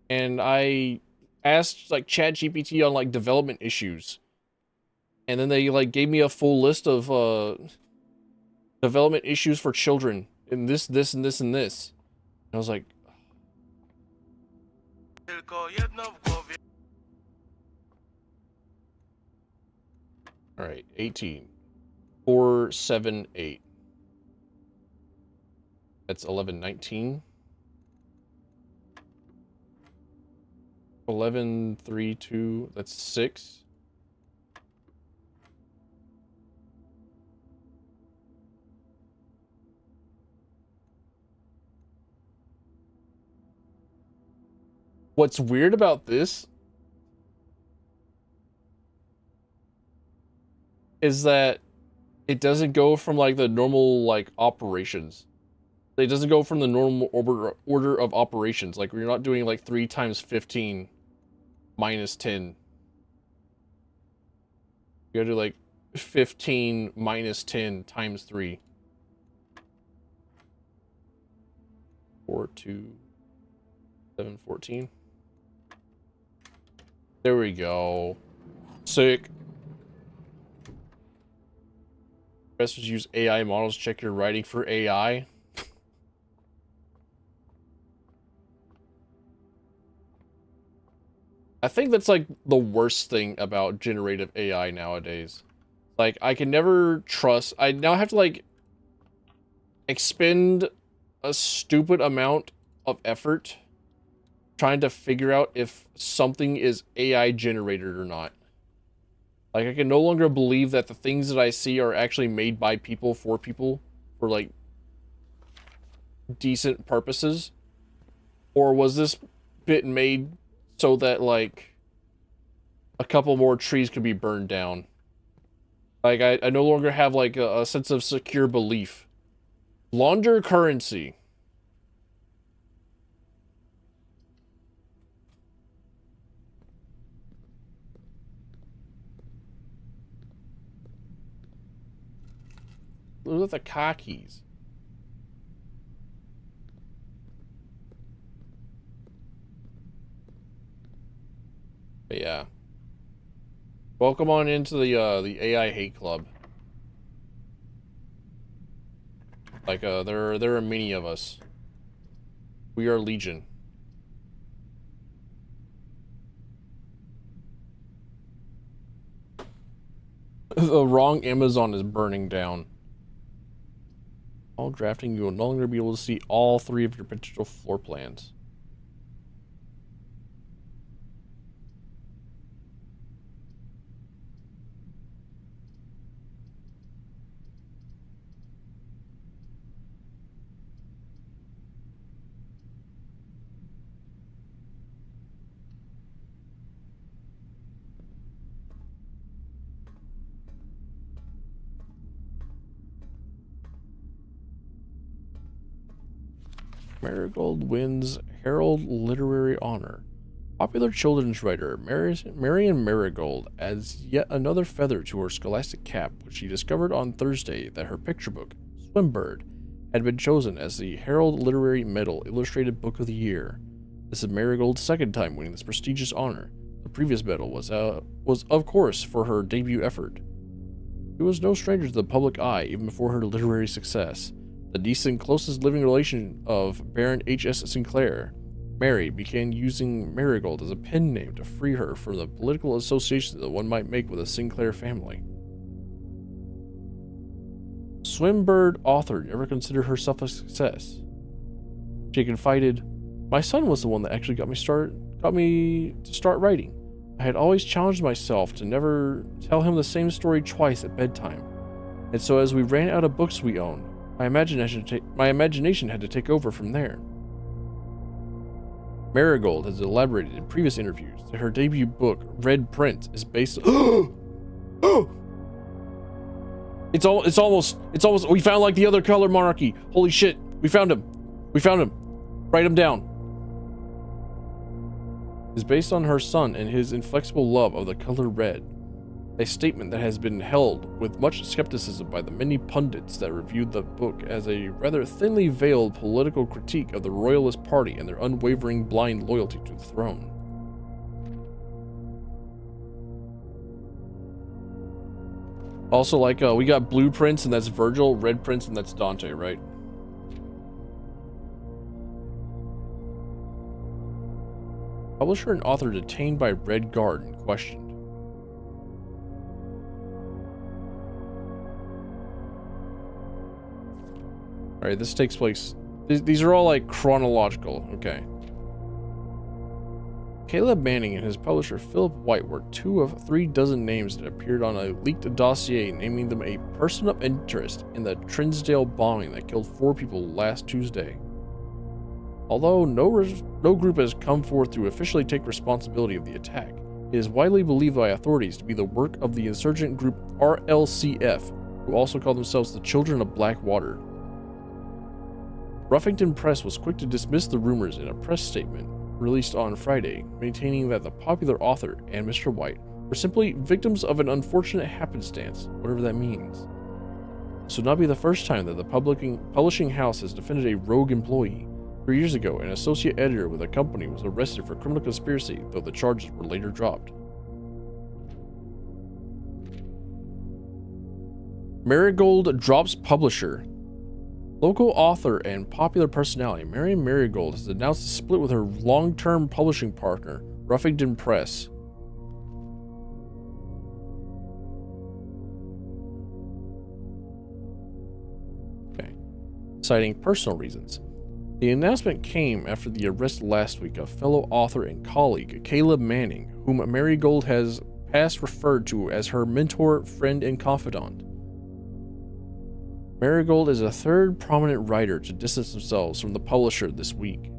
and I asked like Chat GPT on like development issues, and then they like gave me a full list of development issues for children in this, and this, and this. And I was like, all right, 18. 4, 7, 8. That's 11, 19. 11, 3, 2. That's 6. What's weird about this is that it doesn't go from like the normal like operations. It doesn't go from the normal order of operations. Like we're not doing like 3 times 15 minus 10. You gotta do like 15 minus 10 times 3. 4, 2, 7, 14. There we go. Sick. Professors use AI models. Check your writing for AI. I think that's like the worst thing about generative AI nowadays. Like I can never trust. I now have to like expend a stupid amount of effort trying to figure out if something is AI generated or not. Like I can no longer believe that the things that I see are actually made by people for like decent purposes. Or was this bit made so that like a couple more trees could be burned down? Like I no longer have like a sense of secure belief. Launder currency. Look at the car keys. But yeah. Welcome on into the AI hate club. Like there are many of us. We are legion. The wrong Amazon is burning down. While drafting, you will no longer be able to see all 3 of your potential floor plans. Marigold wins Herald Literary Honor. Popular children's writer Marian Marigold adds yet another feather to her scholastic cap when she discovered on Thursday that her picture book, Swimbird, had been chosen as the Herald Literary Medal Illustrated Book of the Year. This is Marigold's second time winning this prestigious honor. The previous medal was of course for her debut effort. She was no stranger to the public eye even before her literary success. The decent closest living relation of Baron H.S. Sinclair, Mary began using Marigold as a pen name to free her from the political association that one might make with the Sinclair family. Swimbird author never considered herself a success. She confided, "My son was the one that actually got me to start writing. I had always challenged myself to never tell him the same story twice at bedtime. And so as we ran out of books we owned, my imagination had to take over from there." Marigold has elaborated in previous interviews that her debut book, Red Print, is based on... It's almost, we found like the other color monarchy. Holy shit, we found him. Write him down. Is based on her son and his inflexible love of the color red. a statement that has been held with much skepticism by the many pundits that reviewed the book as a rather thinly veiled political critique of the Royalist Party and their unwavering blind loyalty to the throne. Also, like, we got blue prints and that's Virgil, red prints and that's Dante, right? Publisher and author detained by Red Guard and questioned. Alright, this takes place... These are all, like, chronological. Okay. Caleb Manning and his publisher Philip White were 2 of 3 dozen names that appeared on a leaked dossier naming them a person of interest in the Trinsdale bombing that killed 4 people last Tuesday. Although no group has come forth to officially take responsibility of the attack, it is widely believed by authorities to be the work of the insurgent group RLCF, who also call themselves the Children of Blackwater. Ruffington Press was quick to dismiss the rumors in a press statement released on Friday, maintaining that the popular author and Mr. White were simply victims of an unfortunate happenstance, whatever that means. This would not be the first time that the publishing house has defended a rogue employee. 3 years ago, an associate editor with a company was arrested for criminal conspiracy, though the charges were later dropped. Marigold drops publisher. Local author and popular personality Marion Marigold has announced a split with her long-term publishing partner, Ruffington Press. Okay. Citing personal reasons. The announcement came after the arrest last week of fellow author and colleague Caleb Manning, whom Marigold has past referred to as her mentor, friend, and confidant. Marigold is a third prominent writer to distance themselves from the publisher this week.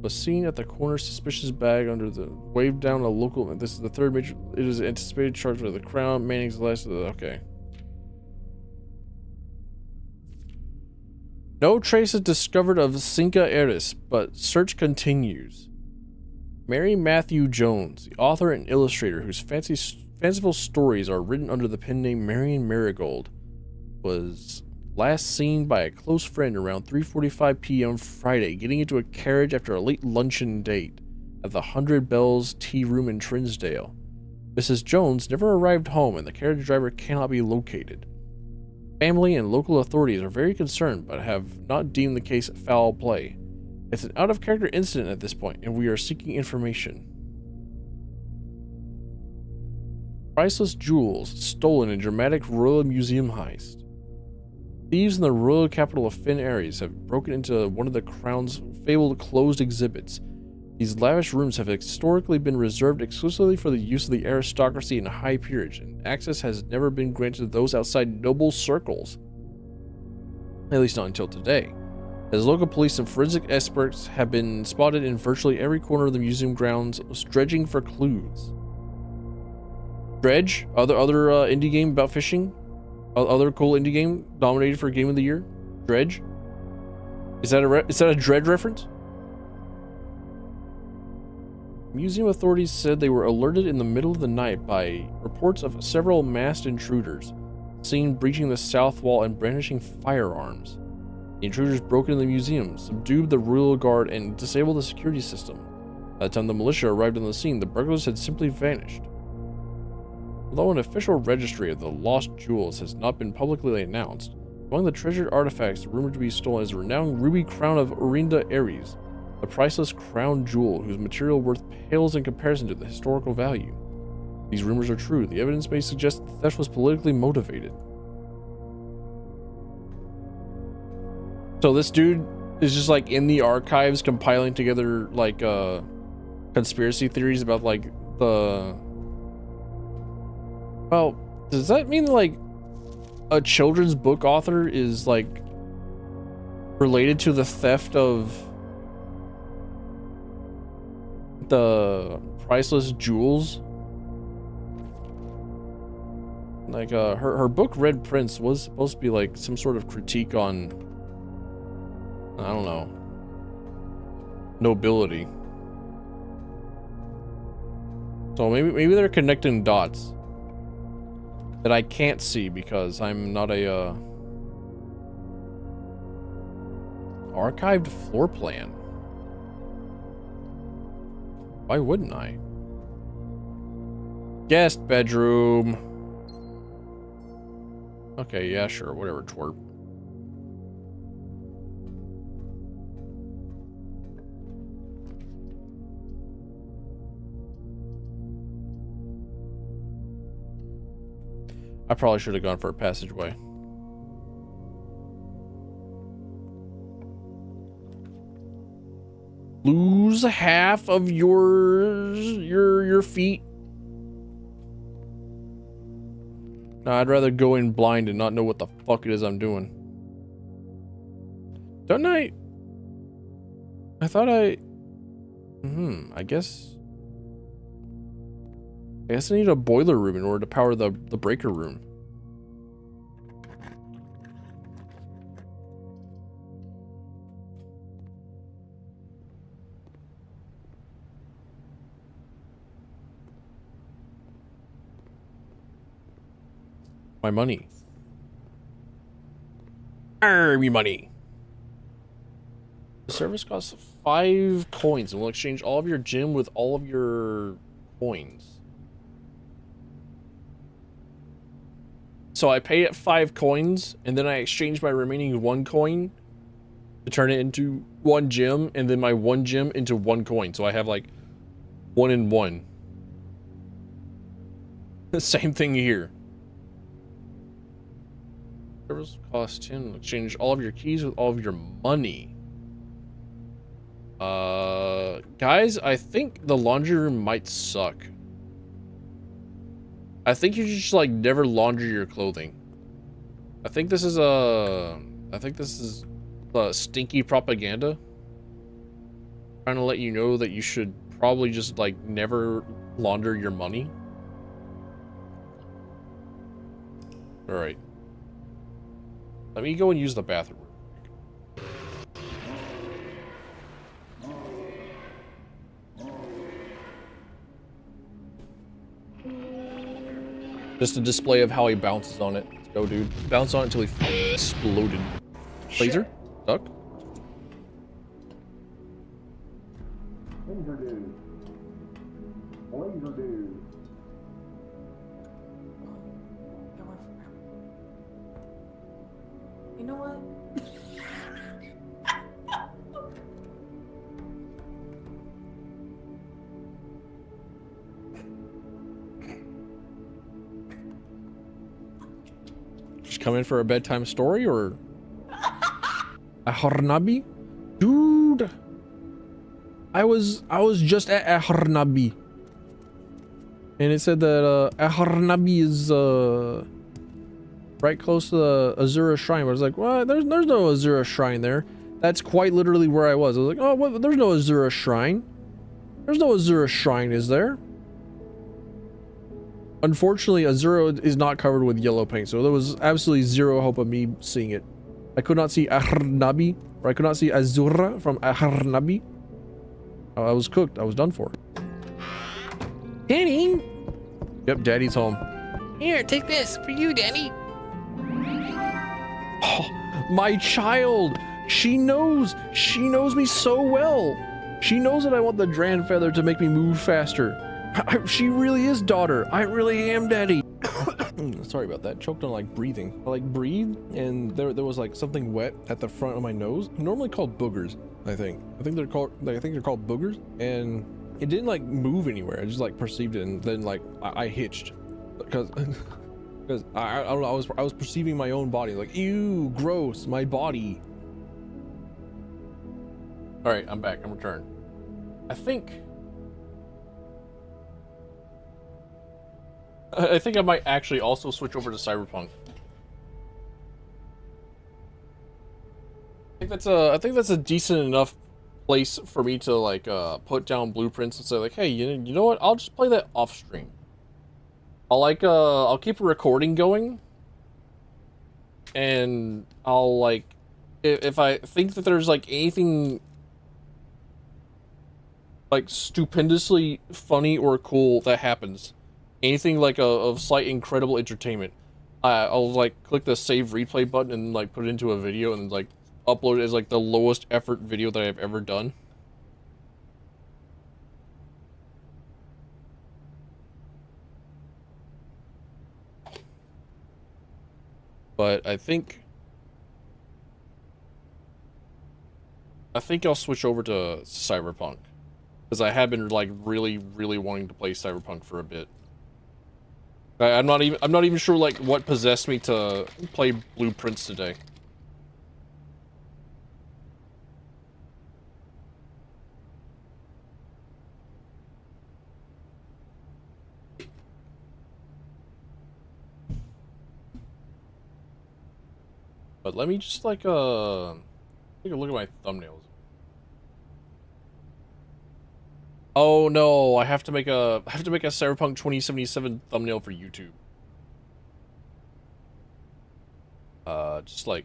Was seen at the corner suspicious bag under the waved down a local. This is the third major. It is anticipated charge with the Crown. Manning's last. Okay. No traces discovered of Cinca Eris, but search continues. Mary Matthew Jones, the author and illustrator whose fanciful stories are written under the pen name Marion Marigold, was last seen by a close friend around 3:45 p.m. Friday, getting into a carriage after a late luncheon date at the 100 Bells Tea Room in Trinsdale. Mrs. Jones never arrived home and the carriage driver cannot be located. Family and local authorities are very concerned but have not deemed the case foul play. It's an out-of-character incident at this point, and we are seeking information. Priceless jewels stolen in dramatic Royal Museum heist. Thieves in the royal capital of Finn Ares have broken into one of the Crown's fabled closed exhibits. These lavish rooms have historically been reserved exclusively for the use of the aristocracy and high peerage, and access has never been granted to those outside noble circles. At least not until today, as local police and forensic experts have been spotted in virtually every corner of the museum grounds, dredging for clues. Dredge, other indie game about fishing, other cool indie game nominated for Game of the Year. Dredge, is that a Dredge reference? Museum authorities said they were alerted in the middle of the night by reports of several masked intruders seen breaching the south wall and brandishing firearms. The intruders broke into the museum, subdued the royal guard, and disabled the security system. By the time the militia arrived on the scene, the burglars had simply vanished. Although an official registry of the lost jewels has not been publicly announced, among the treasured artifacts rumored to be stolen is the renowned ruby crown of Orinda Ares, a priceless crown jewel whose material worth pales in comparison to the historical value. If these rumors are true, the evidence may suggest the theft was politically motivated. So this dude is just like in the archives compiling together like conspiracy theories about like the... Well, does that mean like a children's book author is like related to the theft of the priceless jewels? Like her book Red Prince was supposed to be like some sort of critique on, I don't know, nobility. So maybe they're connecting dots that I can't see because I'm not a archived floor plan. Why wouldn't I? Guest bedroom. Okay, yeah, sure, whatever, twerp. I probably should have gone for a passageway. Lose half of your feet. No, I'd rather go in blind and not know what the fuck it is I'm doing. Don't I? I thought I guess I need a boiler room in order to power the breaker room. My money. Army money. The service costs 5 coins and will exchange all of your gem with all of your coins. So I pay it 5 coins and then I exchange my remaining 1 coin to turn it into 1 gem and then my 1 gem into 1 coin. So I have like 1 and 1. The same thing here. Service cost 10. Exchange all of your keys with all of your money. Guys, I think the laundry room might suck. I think you should just like never launder your clothing. I think this is stinky propaganda. Trying to let you know that you should probably just like never launder your money. All right. Let me go and use the bathroom. Just a display of how he bounces on it. Let's go, dude. Bounce on it until he exploded. Laser? Duck? Laser dude. Laser dude. You know what? Just come in for a bedtime story or a Harnabi? Dude, I was just at a Harnabi, and it said that a Harnabi is right close to the Azura Shrine. But I was like, well, there's no Azura Shrine there. That's quite literally where I was. I was like, oh, what? There's no Azura Shrine. There's no Azura Shrine, is there? Unfortunately, Azura is not covered with yellow paint, so there was absolutely zero hope of me seeing it. I could not see Aharnabi, or I could not see Azura from Aharnabi. I was cooked. I was done for. Danny? Yep, Daddy's home. Here, take this for you, Danny. Oh, my child! She knows me so well. She knows that I want the Dran Feather to make me move faster. She really is daughter. I really am daddy. Sorry about that. Choked on like breathing. I like breathed and there was like something wet at the front of my nose. Normally called boogers, I think. I think they're called boogers, and it didn't like move anywhere. I just like perceived it, and then like I hitched because I don't know, I was perceiving my own body like, ew, gross, my body. All right, I'm back. I'm returned. I think I might actually also switch over to Cyberpunk. I think that's a decent enough place for me to like put down blueprints and say like, hey, you know what? I'll just play that off stream. I'll keep a recording going, and I'll like, if I think that there's like anything like stupendously funny or cool that happens, anything like of slight incredible entertainment, I'll like click the save replay button and like put it into a video and like upload it as like the lowest effort video that I've ever done. But I think I'll switch over to Cyberpunk, because I have been like really wanting to play Cyberpunk for a bit. I'm not even sure like what possessed me to play Blueprints today. But let me just like take a look at my thumbnails. Oh no, I have to make a Cyberpunk 2077 thumbnail for YouTube. Just like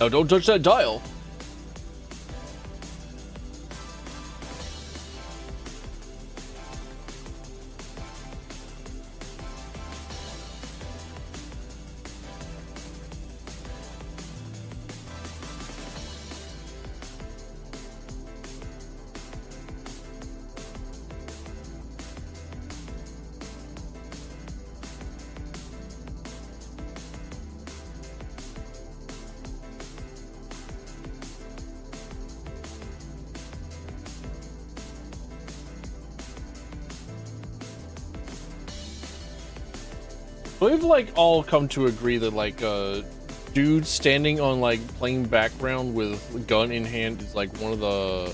oh, don't touch that dial. We've like all come to agree that like dude standing on like plain background with gun in hand is like one of the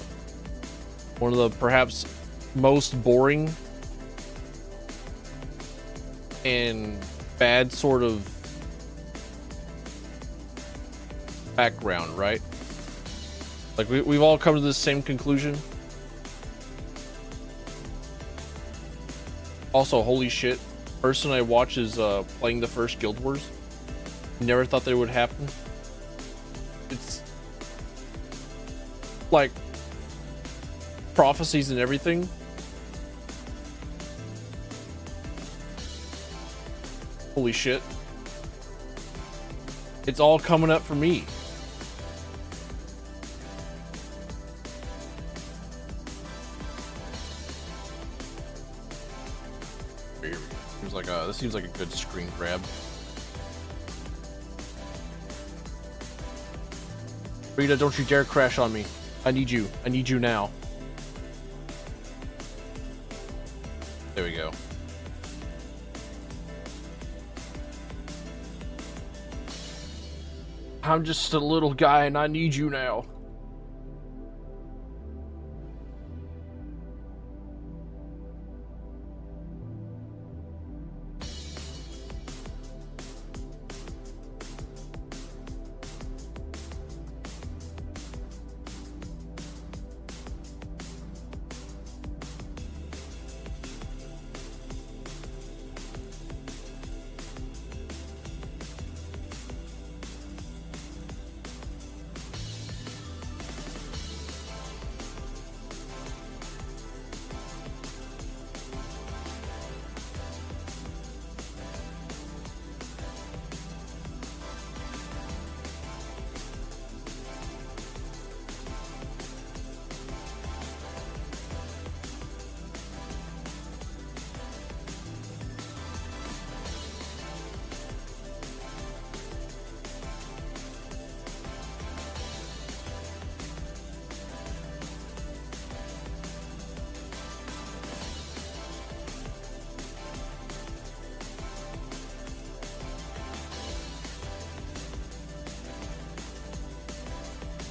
perhaps most boring and bad sort of background, right? Like we've all come to the same conclusion. Also, holy shit. Person I watch is playing the first Guild Wars. Never thought that would happen. It's like prophecies and everything. Holy shit. It's all coming up for me. This seems like a good screen grab. Rita, don't you dare crash on me. I need you. I need you now. There we go. I'm just a little guy and I need you now.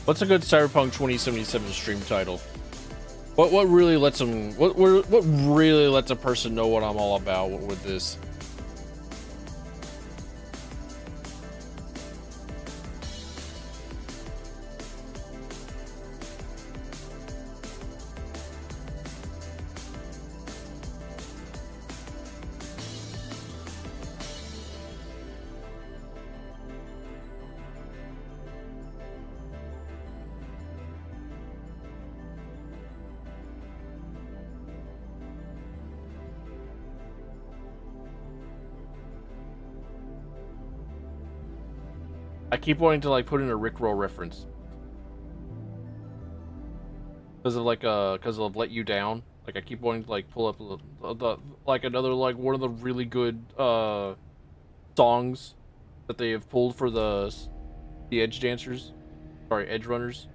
What's a good Cyberpunk 2077 stream title? What really lets them? What really lets a person know what I'm all about with this? I keep wanting to like put in a Rickroll reference because of Let You Down. Like I keep wanting to like pull up like another like one of the really good songs that they have pulled for the Edge Dancers, sorry, Edge Runners.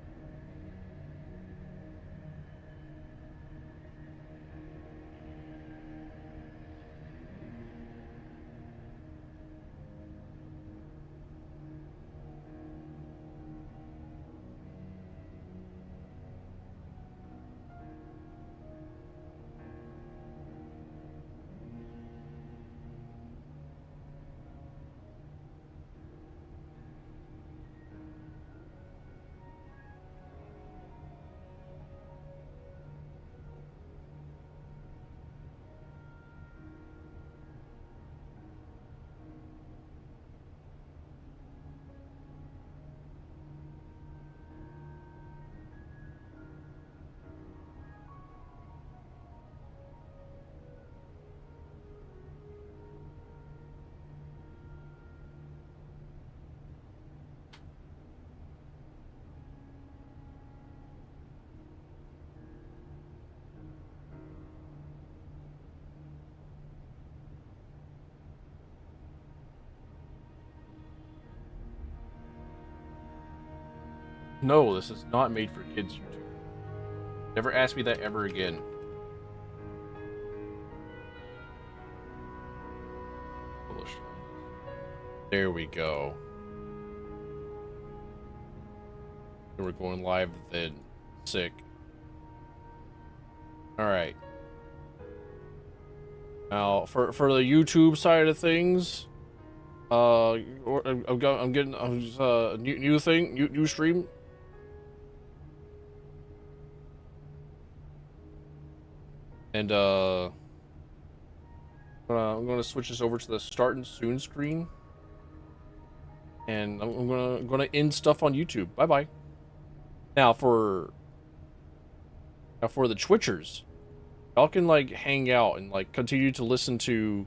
No, this is not made for kids YouTube. Never ask me that ever again. Publish. There we go. We're going live then. Sick. Alright. Now, for the YouTube side of things, I'm getting new stream. And I'm gonna switch this over to the starting soon screen, and I'm gonna end stuff on YouTube. Bye bye. Now for the Twitchers, y'all can like hang out and like continue to listen to